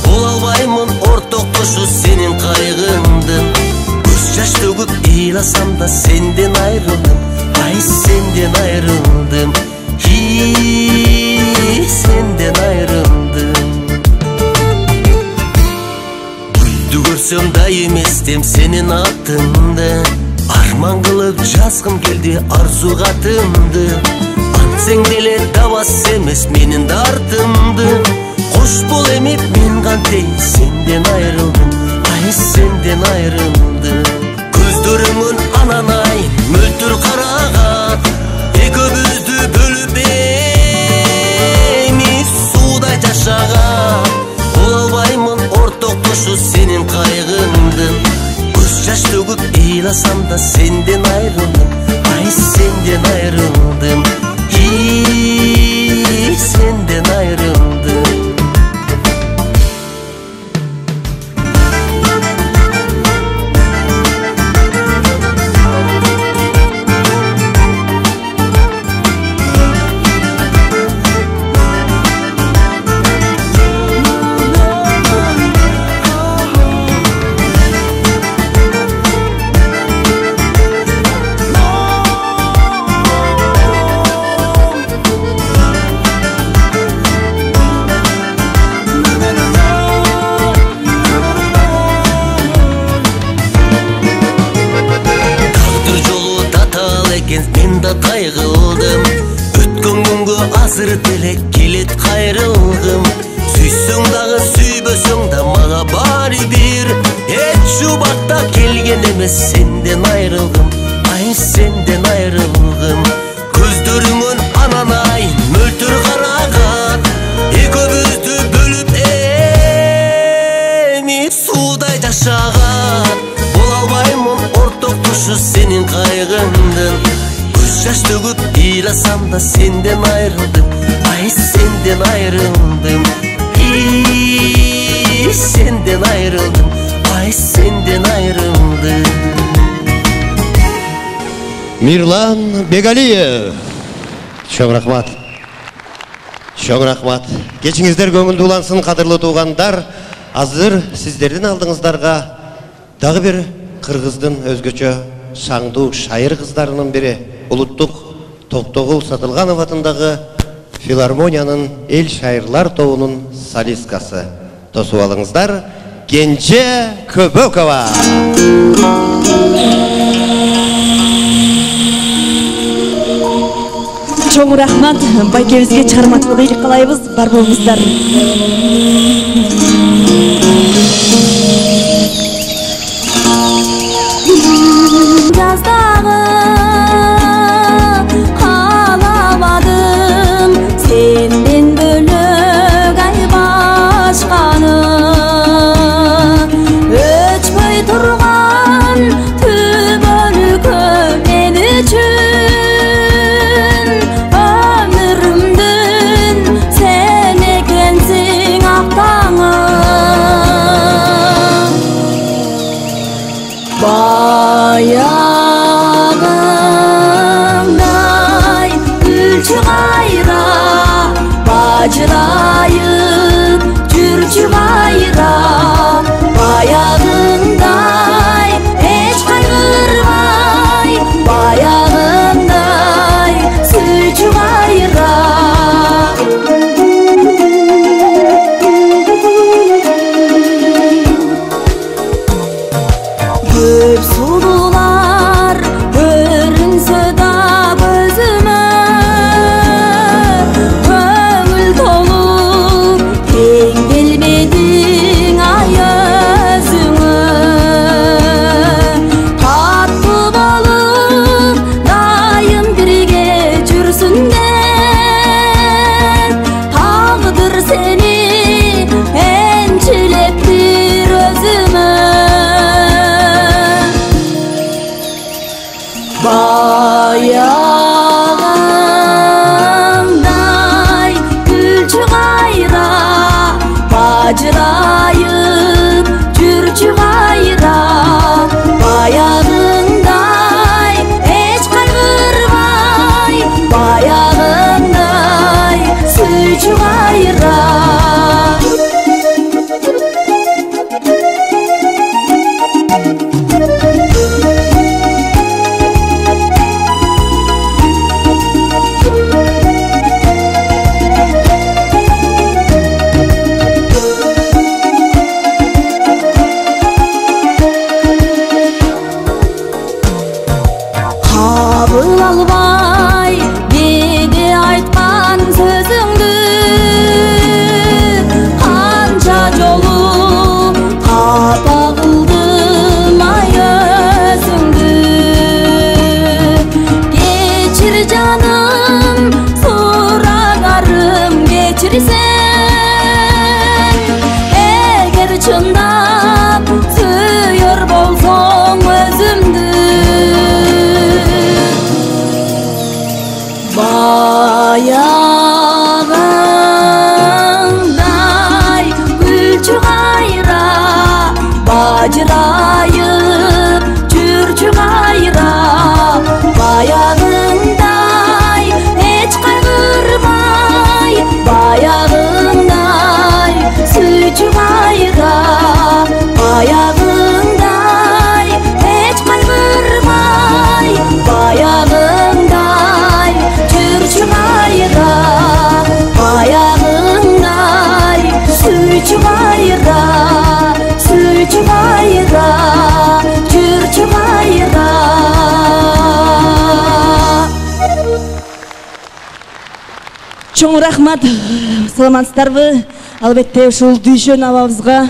Бол албаймын ортоктошу сенин кайгыңдын, көз жаш төгүп ыйласам да сенден айрылдым, ай сенден айрылдым, сенден айрылдым. Гүлдү көрсөм дайым эстем сенин атыңды, арман кылып жазгым келди арзу катымды. Антсең деле табас эмес менин дартымды, кош бол эми мен кантейин сенден айрылдым, ай сенден айрылдым. Көздөрүңүн анан айын мөлтүр караган, экөөбүздү бөлүп эми суудай жашаган. Бол албаймын ортоктошу сенин кайгыңдын, көз жаш төгүп ыйласам да сенден айрылдым, ай сенден айрылдым, сенден айрылдым. Мен да кайгылдым, өткөн күнгө азыр деле келет кайрылгым. Сүйсөң дагы сүйбөсөң да мага баары бир, эч убакта келген эмес сенден айрылгым, ай сенден айрылгым. Көздөрүңүн анан айын мөлтүр караган, экөөбүздү бөлүп эми суудай жашаган. Бол албаймын ортоктошу сенин кайгыңдын, жаш төгүп ыйласам да сенден айрылдым, ай сенден айрылдым, сенден айрылдым, ай сенден айрылдым. Мирлан Бегалиев. Чоң рахмат. Чоң рахмат. Кечиңиздер көңүлдүү улансын, кадырлуу туугандар. Азыр сиздердин алдыңыздарга дагы бир кыргыздын өзгөчө шаңдуу шайыр кыздарынын бири, улуттук Токтогул Сатылганов атындагы филармониянын эл шайырлар тобунун солисткасы. Тосуп алыңыздар, Кенже Көбөкова. Чоң рахмат, байкебизге чыгармачылык ыйлык каалайбыз, бар болуңуздар. Жаздагы каалабадым сенден бөлөк ай башканы, өчпөй турган түбөлүккө мен үчүн, өмүрүмдүн сен экенсиң актаңы. Bayağımday gülçü gayra, bacırayıp cürçü gayra. Bayağımday hiç kaygırmay, bayağımday suyçu gayra. Kabul albay dedi aytkan sözüңdü, kança jolu kapa kıldım ay özüңdü. Geçir canım suragarım geçirsen, eğer çındap suyur bolsoň özümdü. Bayağımday gülçü gayra, bacırayıp cürçü gayra. Bayağımday hiç kaygırmay, bayağımday suyçu gayra. Bayağımday hiç kaygırmay, bayağımday cürçü gayra. Bayağımday suyçu gayra, suyçu gayra, cürçü gayra. Чоң рахмат, саламатсыздарбы? Албетте ушул дүйшөн абабызга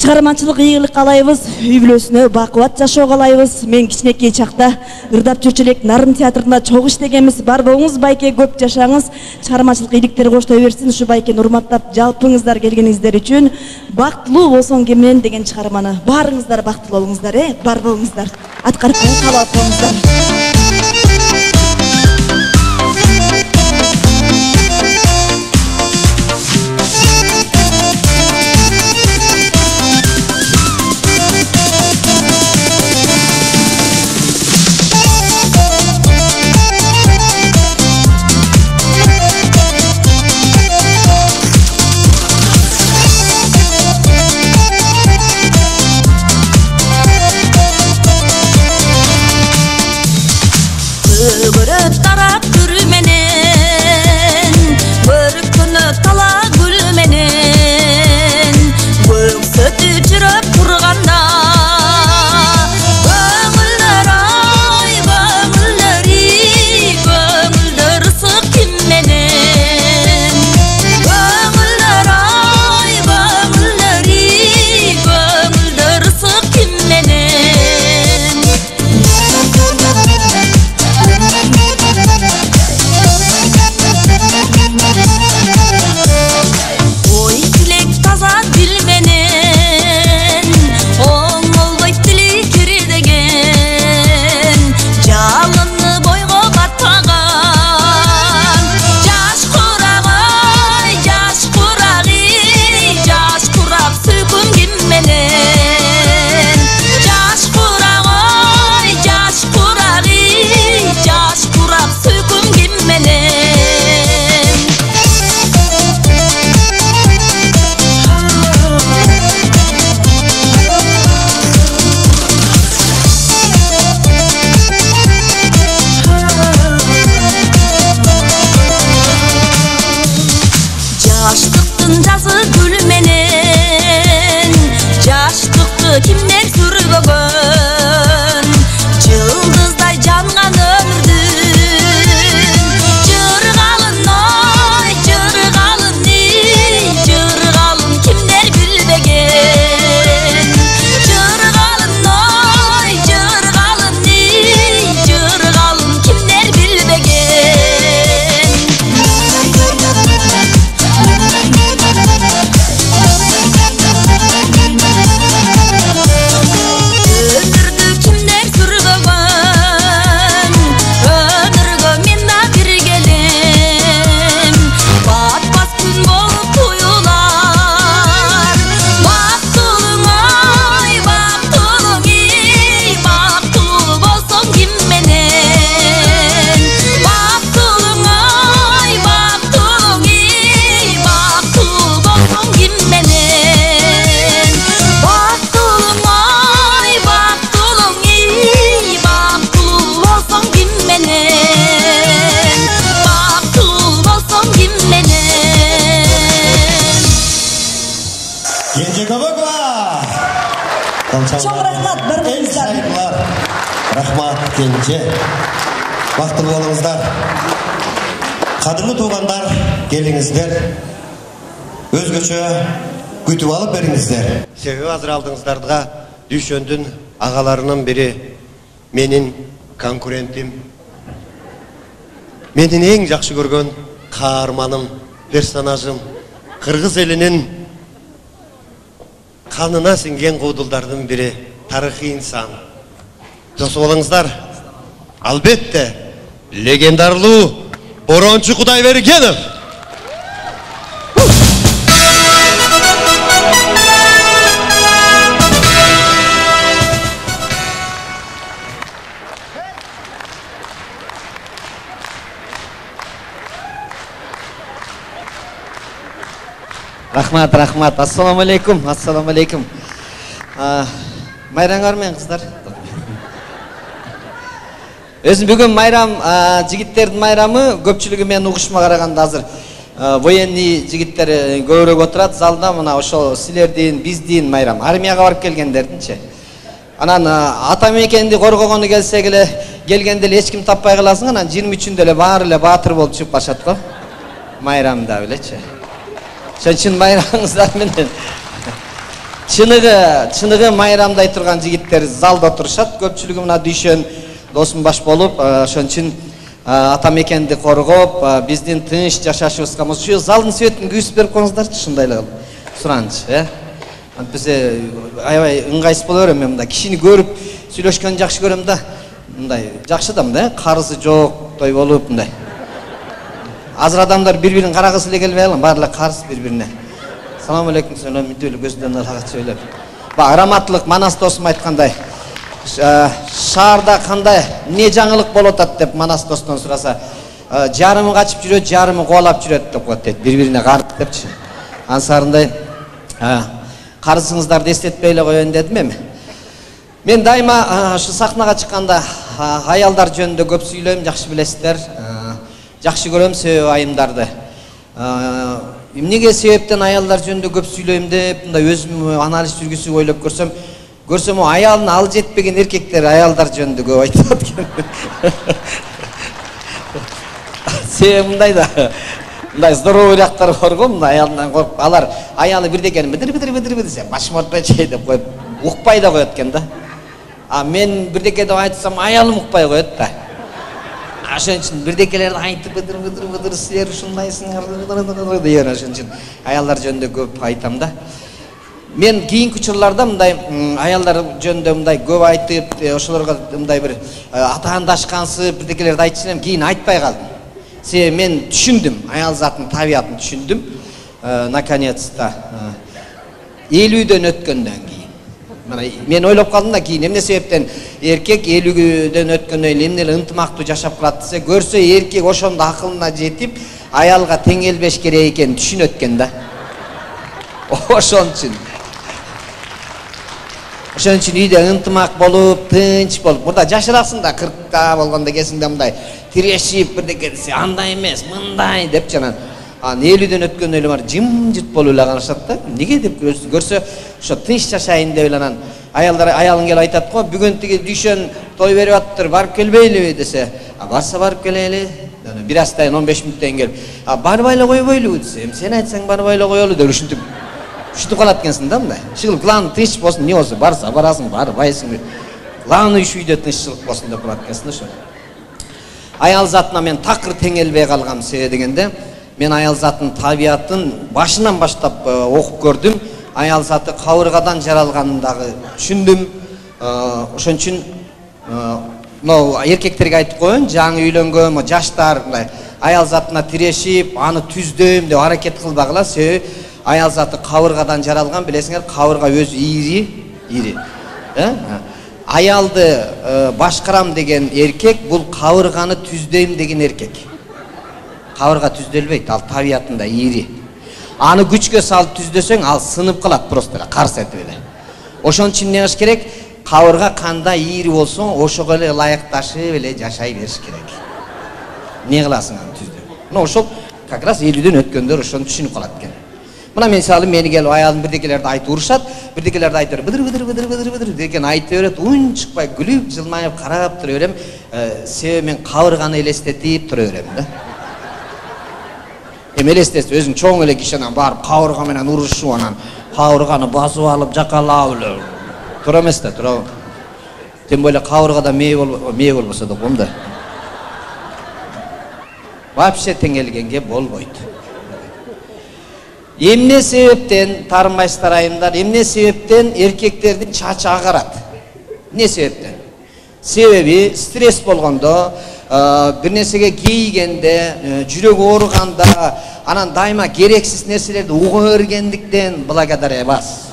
чыгармачылык ийгилик каалайбыз, үй бүлөсүнө бакубат жашоо каалайбыз. Мен кичинекей чакта ырдап жүрчү элек Нарын театрында чогуу иштегенбиз. Бар болуңуз байке, көп жашаңыз, чыгармачылык ийгиликтер коштой берсин. Ушу байкени урматтап, жалпыңыздар келгениңиздер үчүн бактылуу болсоң кемнен деген чыгарманы баарыңыздар бактылуу болуңуздар, бар болуңуздар. Аткарып кабыл алыңыздар. Kençe. Бактылуу болуңуздар. Кадырлуу туугандар, келиңиздер. Өзгөчө күтүп алып бериңиздер. Себеби азыр алдыңыздарга Дүйшөндүн агаларынын бири менин конкурентим. Менин эң жакшы көргөн каарманым, персонажым, кыргыз элинин канына сиңген куудулдардын бири, тарыхый инсан. Досу болуңуздар, албетте легендарлуу Борончу Кудайбергенов. Рахмат. Ассаламу алейкум. Майраңар мен кыздар. Өзүм бүгүн майрам, жигиттердин майрамы, көпчүлүгү менен угушма караганда азыр военный жигиттер көбүрөөк отурат залда, мына ошол силердин, биздин майрам, армияга барып келгендердинчи. Анан ата мекенди коргогону келсе келгенде эле эч ким таппай каласың, анан 23-үндө эле баары эле баатыр болуп чыгып калышат го. Майрамда белечи. Ошон майрамыңыздар менен чыныгы майрамдай турган жигиттер залда отурушат, көпчүлүгү мына Дүйшөн досум баш болуп, ошон үчүн ата мекенди коргоп, биздин тынч жашашыбызга ушу залдын светин күйүп берип коюңуздарчы, ушундай эле суранчы, Бизе аябай ыңгайсыз боло берем, мен мындай кишини көрүп сүйлөшкөнү жакшы көрөм да, мындай жакшы да мындай, карызы жоктой болуп мындай. Азыр адамдар бири-бирин карагысы эле келбей калган, баары эле карыз бири-бирине. Салам алейкум, сөйлөм, мынтип эле көзүнөн алга сөйлөп. Раматтылык Манас досум айткандай, шаарда кандай эмне жаңылык болуп атат деп Манас достон сураса, жарымы качып жүрөт, жарымы кубалап жүрөт деп коет дейт, бири-бирине карып депчи. Ансарындай карызыңыздарды эстетпей эле коеюн дедим эми. Мен дайыма ушу сахнага чыкканда аялдар жөнүндө көп сүйлөйм, жакшы билесиздер. Жакшы көрөм себеби айымдарды. Эмнеге себептен аялдар жөнүндө көп сүйлөйм деп, мындай өзүм анализ жүргүзүп ойлоп көрсөм, аялын ал жетпеген эркектер аялдар жөнүндө көп айтат экен. Себеби мындай да, мындай здоровыйраактар бар го, мындай аялдан коркуп, алар аялы бирдекени бидир десе, башым орточей деп коюп, укпай да коет экен да. Мен бирдеке деп айтсам, аялым укпай коет да. Ошон үчүн бирдекелерди айтып быдыр силер ушундайсыңар деген, ошон үчүн аялдар жөнүндө көп айтам да. Мен кийинки учурларда мындай аялдар жөнүндө мындай көп айтып, ошолорго мындай бир атаандашкансып бирдекелерди айтчу элем, кийин айтпай калдым. Себеби мен түшүндүм, аял затын табиятын түшүндүм. Наконец-то 50-дөн өткөндөн кийин. Мен ойлоп калдым да, кийин эмне себептен эркек 50-дөн өткөндөн кийин эмне эле ынтымактуу жашап калат десе, көрсө эркек ошондо акылына жетип, аялга теңелбеш керек экенин түшүнөт экен да. Ошон үчүн үйдө ынтымак болуп, тынч болуп, мурда жашырасың да, 40та болгондо кесиңде мындай тирешип бирдеке десе, андай эмес, мындай деп жанан. 50-дөн өткөндөн эле бар жымжырт болуп эле калышат да. Неге деп көрсө, ошо тынч жашайын деп эле анан аялың келип айтат го, бүгүн тиги Дүйшөн той берип аттыр, барып келбейлиби десе, барса барып келели. Бир астайын 15 мүнөттөн келип, барбай эле койбойлубу десе, сен айтсаң барбай эле коелу деп ушинтип калат экенсиң да мындай. Шыгыл главный тынч болсун, не болсо барса барасың, барбайсың. Главный ушу үйдө тынччылык болсун деп калат экенсиң ошо. Аял затына мен такыр теңелбей калгам себеби дегенде, мен аял затын табиятын башынан баштап окуп көрдүм. Аял заты кабыргадан жаралганын дагы түшүндүм. Ошон үчүн эркектерге айтып коеюн, жаңы үйлөнгөн жаштар мындай аял затына тирешип, аны түздөйм деп аракет кылбагыла, себеби аял заты кабыргадан жаралган, билесиңер, кабырга өзү ири. Аялды башкарам деген эркек бул кабырганы түздөйм деген эркек. Кабырга түздөлбөйт, ал табиятында ири. Аны күчкө салып түздөсөң, ал сынып калат просто карсы этип эле. Ошон үчүн эмне кылыш керек? Кабырга кандай ири болсо, ошого эле ылайыкташып эле жашай бериш керек. Эмне кыласың аны түздө? Ошол как раз 50-дөн өткөндөр ошону түшүнүп калат экен. Мына мисалы мени келип аялым бирдекелерди айтып урушат, бирдекелерди айтып быдыр деген айтып берет, унчукпай күлүп, жылмайып карап тура берем, себеби мен кабырганы элестетип тура берем да. Эми элестетип өзүң чоң эле киши анан барып кабырга менен урушуп анан кабырганы басып алып жакалап эле туура эмес да, туурабы? Тем более кабыргада мээ болбосо да болом да. Вообще тең келгенге болбойт. Эмне себептен, таарынбайсыздар айымдар, эмне себептен эркектердин чачы агарат? Эмне себептен? Себеби стресс болгондо, бир нерсеге кейигенде, жүрөгү ооруганда, анан дайыма керексиз нерселерди уга бергендиктен благодаря вас.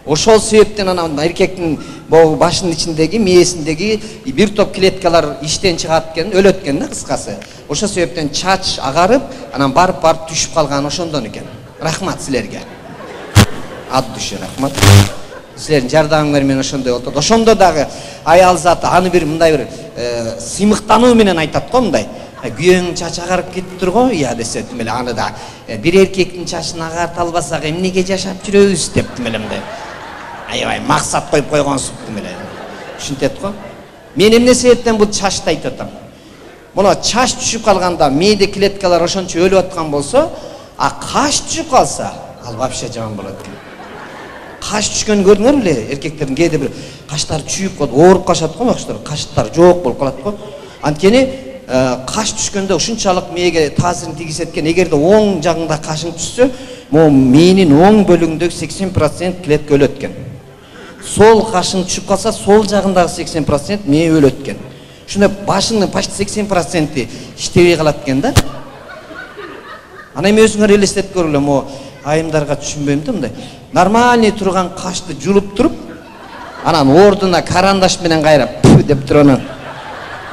Ошол себептен анан эркектин башынын ичиндеги, мээсиндеги бир топ клеткалар иштен чыгат экен, өлөт экен да кыскасы. Ошол себептен чач агарып, анан барып түшүп калган ошондон экен. Рахмат силерге. Ат дүшө рахмат. Силердин жардамыңар менен ошондой болот. Ошондо дагы аял заты аны бир мындай бир сыймыктануу менен айтат го мындай. Күйөөң чач агарып кетиптир го, я десе, демеле аны да бир эркектин чачын агарта албасак эмнеге жашап жүрөбүз деп демеле мындай. Аябай максат коюп койгонсуп демеле. Түшүнтет го. Мен эмне себептен бул чачты айтып атам? Мына чач түшүп калганда мээде клеткалар ошончо өлүп аткан болсо, а каш түшүп калса, ал вообще жаман болот. Каш түшкөн көрдүңөр беле? Эркектердин кээде бир каштары чүйүп калып, ооруп калышат го бакчылар, каштар жок болуп калат го. Анткени каш түшкөндө ушунчалык мээге таасирин тийгизет экен. Эгерде оң жагында кашың түшсө, могу мээнин оң бөлүгүндөгү 80% клетка өлөт экен. Сол кашың түшүп калса, сол жагындагы 80% мээ өлөт экен. Ушунда башынын почти 80% иштебей калат экен да. Ана эми өзүңөр элестетип көргүлө, могу айымдарга түшүнбөйм да мындай. Нормальный турган кашты жулуп туруп, анан ордуна карандаш менен кайрап деп туруп анан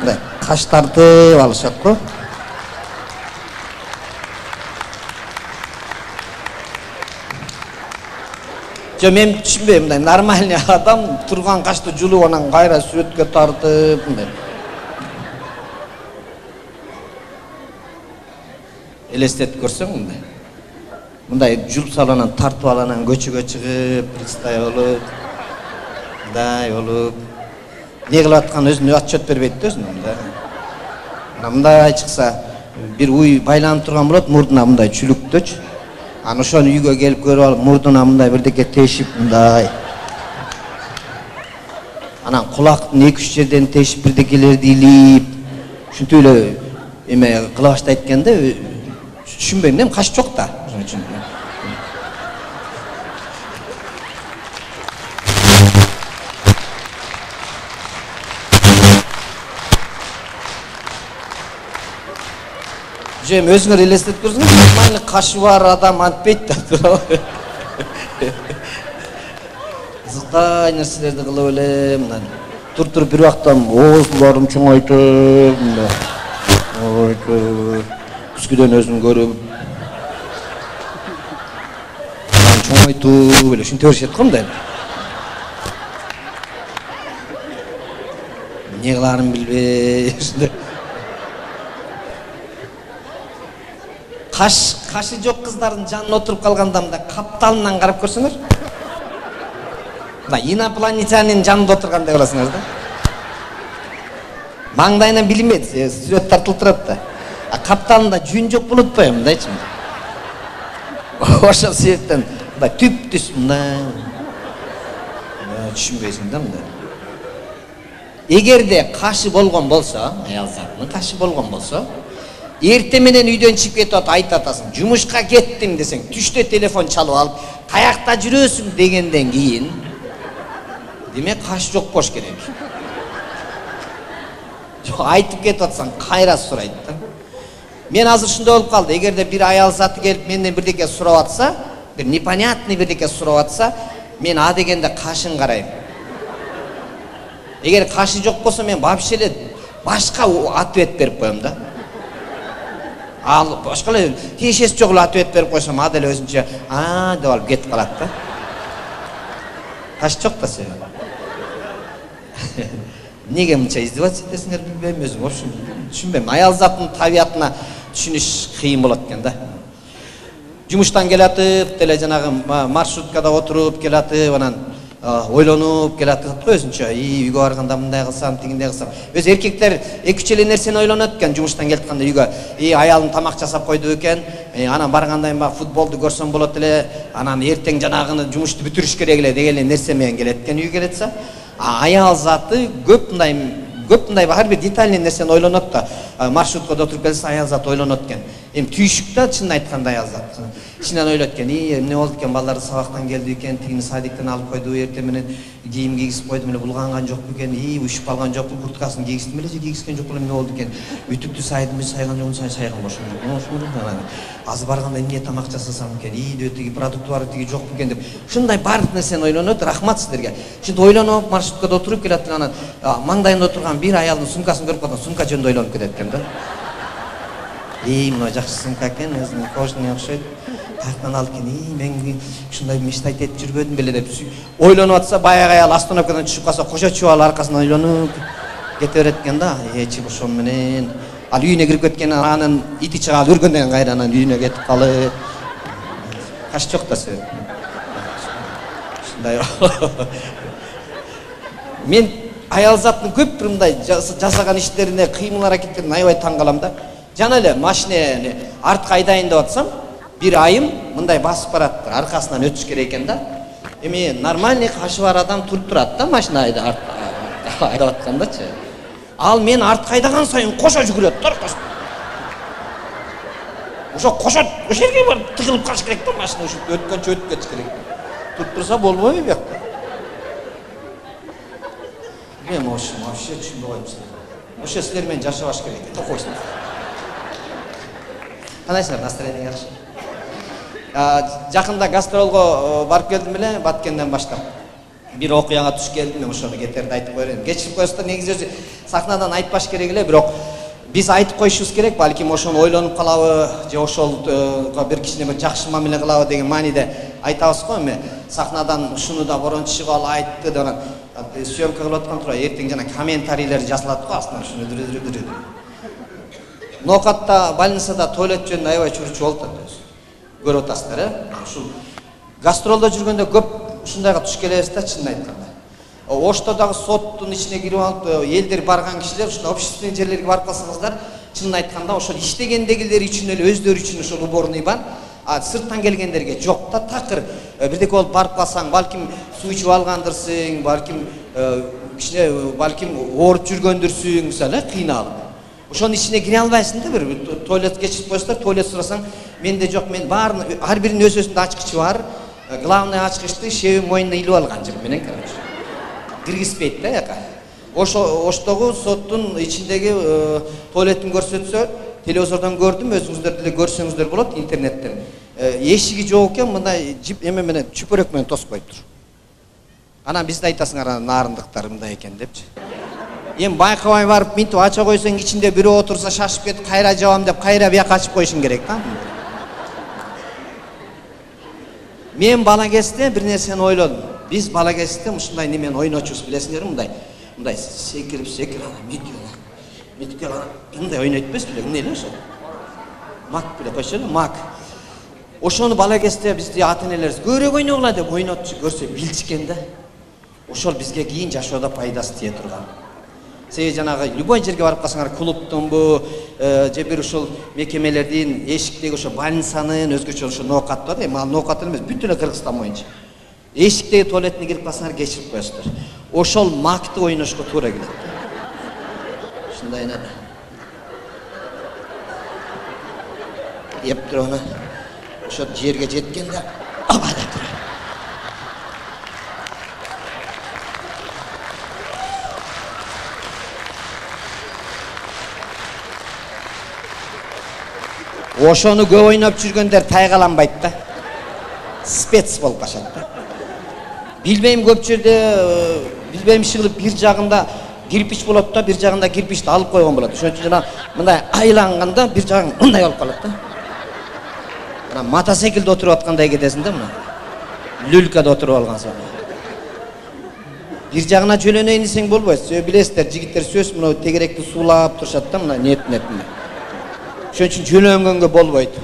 мындай каштарды алышат го. Жо мен түшүнбөйм, мындай нормальный адам турган кашты жулуп анан кайра сүрөткө тартып мындай. Элестетип көрсөң мындай. Мындай жулуп салып анан тартып алып анан көчөгө чыгып, пристай болуп, мындай болуп. Не кылып аткан өзүнө отчет бербейт да өзүнө мындай. Анан мындай чыкса, бир уй байланып турган болот, мурдуна мындай чүлүктөчү. Анан ошону үйгө келип көрүп алып, мурдуна мындай бирдеке тешип мындай. Анан кулактын 2-3 жерден тешип бирдекелерди илип, ушинтип эле эме кыла баштайт экен да. Түшүнбөйм да, каш жок да. Ошон үчүн. Жем өзүңөр элестетип көрсөңөр, нормальный кашы бар адам антпейт да, туурабы? Кызыктай нерселерди кылып эле, мындан туруп бир убактан оозуларым чоңойтуп, мындай. Түскүдөн өзүн көрүп, чоңойтуп эле ушинте беришет го мындай. Эмне кыларын билбей, ушундай. Кашы жок кыздардын жанына отуруп калганда мындай капталынан карап көрсөңөр. Мына инопланетянин жанында отургандай болосуңар да. Маңдайынан билинбейт, сүрөт тартылып турат да. Капталында жүн жок болот го мындайчы. Ошол себептен мындай түп-түз мындай. Түшүнбөйсүң да мындай. Эгерде кашы болгон болсо, аял затынын кашы болгон болсо, эрте менен үйдөн чыгып кетип айтып атасың, жумушка кеттим десең, түштө телефон чалып алып, каякта жүрөсүң дегенден кийин, демек каш жок болуш керек. Айтып кетип атсаң, кайра сурайт да. Мен азыр ушундай болуп калды, эгерде бир аял заты келип менден бирдеке сурап атса, бир непонятный бирдеке сурап атса, мен а дегенде кашын карайм. Эгер кашы жок болсо, мен вообще эле башка ответ берип коем да. Ал башка эле тиешеси жок эле ответ берип койсом, а деле өзүнчө деп алып кетип калат да. Каш жок да сен. Неге мынча издеваться этесиңер билбейм, өзүм түшүнбөйм. Аял заттын табиятына түшүнүш кыйын болот экен да. жумуштан келатып деле жанагы маршруткада отуруп келатып анан ойлонуп келатып өзүнчө үйгө барганда мындай кылсам тигиндей кылсам өзү эркектер 2-3 эле нерсени ойлонот экен жумуштан келатканда үйгө аялым тамак жасап койду экен анан баргандайын баягы футболду көрсөм болот эле анан эртең жанагыны жумушту бүтүрүш керек эле деген нерсе менен келет экен үйгө келетсе аял заты көп мындай ар бир детальный нерсени ойлонот да маршруткада отуруп келсе аял заты ойлонот экен эми түйшүк да чынын айтканда аял зат ичинен ойлойт экен эмне болду экен балдарды сабактан келди экен тигини садиктен алып койду эртең менен кийим кийгизип койдум эле булганган жокпу экен ушуп калган жокпу курткасын кийгиздим эле же кийгизген жокпу эмне болду экен үтүктү сайдым сайган жокмун сайган бошон азыр барганда эмне тамак жасасам экен тиги продукты бар тиги жокпу экен деп ушундай баардык нерсени ойлонот рахмат сиздерге ушинтип ойлонуп маршруткада отуруп келатып анан маңдайында отурган бир аялдын сумкасын көрүп калсам сумка жөнүндө ойлонуп кетет экен да мына жакшы сумка экен өзүнүн кожаный окшойт тактан алып экен мен ушундай мечтать этип жүрбөдүм беле деп ойлонуп атса баягы аял остановкадан түшүп калса кошо чубал аркасынан ойлонуп кете берет экен да чыгып ошон менен ал үйүнө кирип кеткен анын ити чыга көргөндөн кийин кайра анан үйүнө кетип калып каш жок да себеп ушундай мен аял заттын көп бир мындай жасаган иштерине кыймыл аракеттерине аябай таң калам да жана эле машинени артка айдайын деп атсам бир айым мындай басып барат аркасынан өтүш керек экен да эми нормальный кашы бар адам туруп турат да машина айдап аткандачы ал мен артка айдаган сайын кошо жүгүрөт да аркасынан ошо кошо ошол жерге барып тыгылып калыш керек да машина ушинтип өткөнчө өтүп кетиш керек туруп турса болбойбу биякта мен вообще түшүнбөй коюм силерди ошо силер менен жашабаш керек экен койсуңар кандайсыңар настроение жакшы жакында гастролго барып келдим эле Баткенден баштап бир окуяга туш келдим мен ошону кетерде айтып коермин кечирип коесуздар негизи өзү сахнадан айтпаш керек эле бирок биз айтып коюшубуз керек балким ошону ойлонуп калабы же ошолго бир кичине бир жакшы мамиле кылабы деген мааниде айтабыз го эми сахнадан ушуну да Борончишигал айтты деп анан съемка кылып аткан тура эртең жана комментарийлер жазылат го астынан ушуну Ноокатта больницада туалет жөнүндө аябай чурчу болуп атат өзү көрүп атасыздар ушул гастролдо жүргөндө көп ушундайга туш келебиз да чынын айтканда Ошто дагы соттун ичине кирип алып элдер барган кишилер ушул общественный жерлерге барып калсаңыздар чынын айтканда ошол иштегендегилер үчүн эле өздөрү үчүн ушул уборный бар сырттан келгендерге жок да такыр бирдеке болуп барып калсаң балким суу ичип алгандырсың балким кичине балким ооруп жүргөндүрсүң мисалы кыйналып ошонун ичине кире албайсың да бир туалет кечирип коесуздар туалет сурасаң менде жок мен баарын ар биринин өзүнүн ачкычы бар главный ачкычты шеби мойнуна илип алган жер менен короче киргизбейт да яка оштогу соттун ичиндеги туалетин көрсөтсө телевизордон көрдүм өзүңүздөр деле көрсөңүздөр болот интернеттен эшиги жок экен мындай эме менен чүпөрөк менен тосуп коюптур анан бизде айтасыңар нарындыктар мындай экен депчи эми байкабай барып минтип ача койсоң ичинде бирөө отурса шашып кетип кайра жабам деп кайра бияка ачып коюшуң керек да мен бала кезде бир нерсени ойлодум биз бала кезде ушундай немени ойночубуз билесиңерби мындай секирип мынтип мындай ойнойт эмес беле эмне эле ошо мак беле койчу эле мак ошону бала кезде бизди ата энелерибиз көбүрөөк ойногула деп ойнотчу көрсө билчикен да ошол бизге кийин жашоодо пайдасы тие турган себеби жанагы любой жерге барып калсаңар клубтунбу же бир ушул мекемелердин эшиктеги ошо больницанын өзгөчө ошо ноокат бар эми ал ноокат эмес бүт эле Кыргызстан боюнча эшиктеги туалетине кирип калсаңар кечирип коесуздар ошол макты ойношко туура келет ушундай эле еп туруп анан ошо жерге жеткенде абада туруп ошону көп ойноп жүргөндөр тайгаланбайт да спец болуп калышат да билбейм көп жерде билбейм иши кылып бир жагында кирпич болот да бир жагында кирпичти алып койгон болот ошон үчүн жана мындай айланганда бир жагың мындай болуп калат да анан мотоциклде отуруп аткандай кетесиң да мына люлькада отуруп алгансың бир жагына жөнөнөйүн десең болбойт себеби билесиздер жигиттер сөзсүз мына тегеректи суулап турушат да мына нет ошон үчүн жөнөнгөнгө болбойт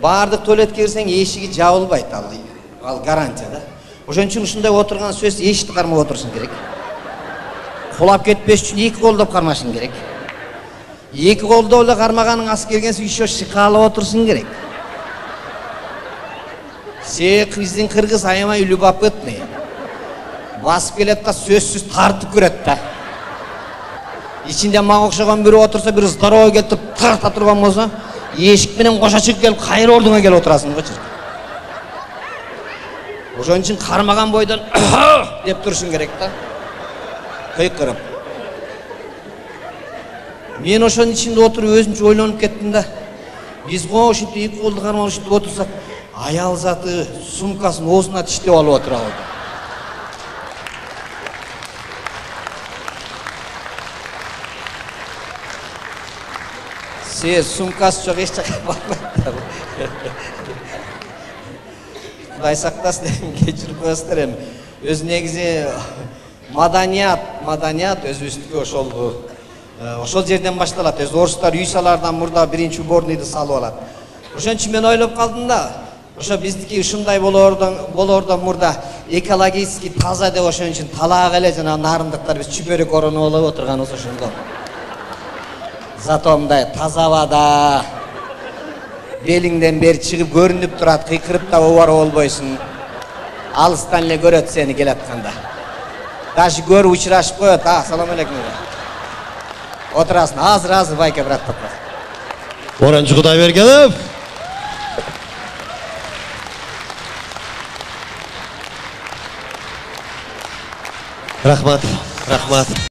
Бардык туалетке кирсең эшиги жабылбайт, ал гарантия да. Ошон үчүн ушундай отурган сөз эшикти кармап отурушуң керек. Кулап кетпеш үчүн эки колдоп кармашың керек. Эки колдоп эле кармаганың ас келгенсе еще шыкалып отурушуң керек. Биздин кыргыз аябай любопытный. Басып келет да сөзсүз тартып көрөт да. Ичинде мага окшогон бирөө отурса, бир здорово келип тарта турган болсо, эшик менен кошо чыгып келип кайра ордуңа келип отурасың го чыр. Ошон үчүн кармаган бойдон деп турушуң керек да. Кыйкырып. Мен ошонун ичинде отуруп өзүмчө ойлонуп кеттим да. Биз го ушинтип эки колду кармап ушинтип отурсак, аял заты сумкасын оозуна тиштеп алып отура калды. Сумкасы жок эч жака барбайт. Кудай сактасын, кечирип коесуздар эми. Өз негизи маданият өзүбүздүкү ошол жерден башталат. Өз орустар үй салардан мурда биринчи уборныйды салып алат. Ошон үчүн мен ойлоп калдым да, ошо биздики ушундай болордон мурда экологически таза деп ошон үчүн талаак эле жана нарындыктар биз чүпөрөк ороонуп алып отурганыбыз ошондо. Зато мындай таза абада белиңден бери чыгып көрүнүп турат, кыйкырып да обар болбойсуң. Алыстан эле көрөт сени келатканда. Даже көрүп учурашып коет, ассалам алейкум. Отурасың, азыр байке брат таппас. Оранжы Кудайбергенов. Рахмат.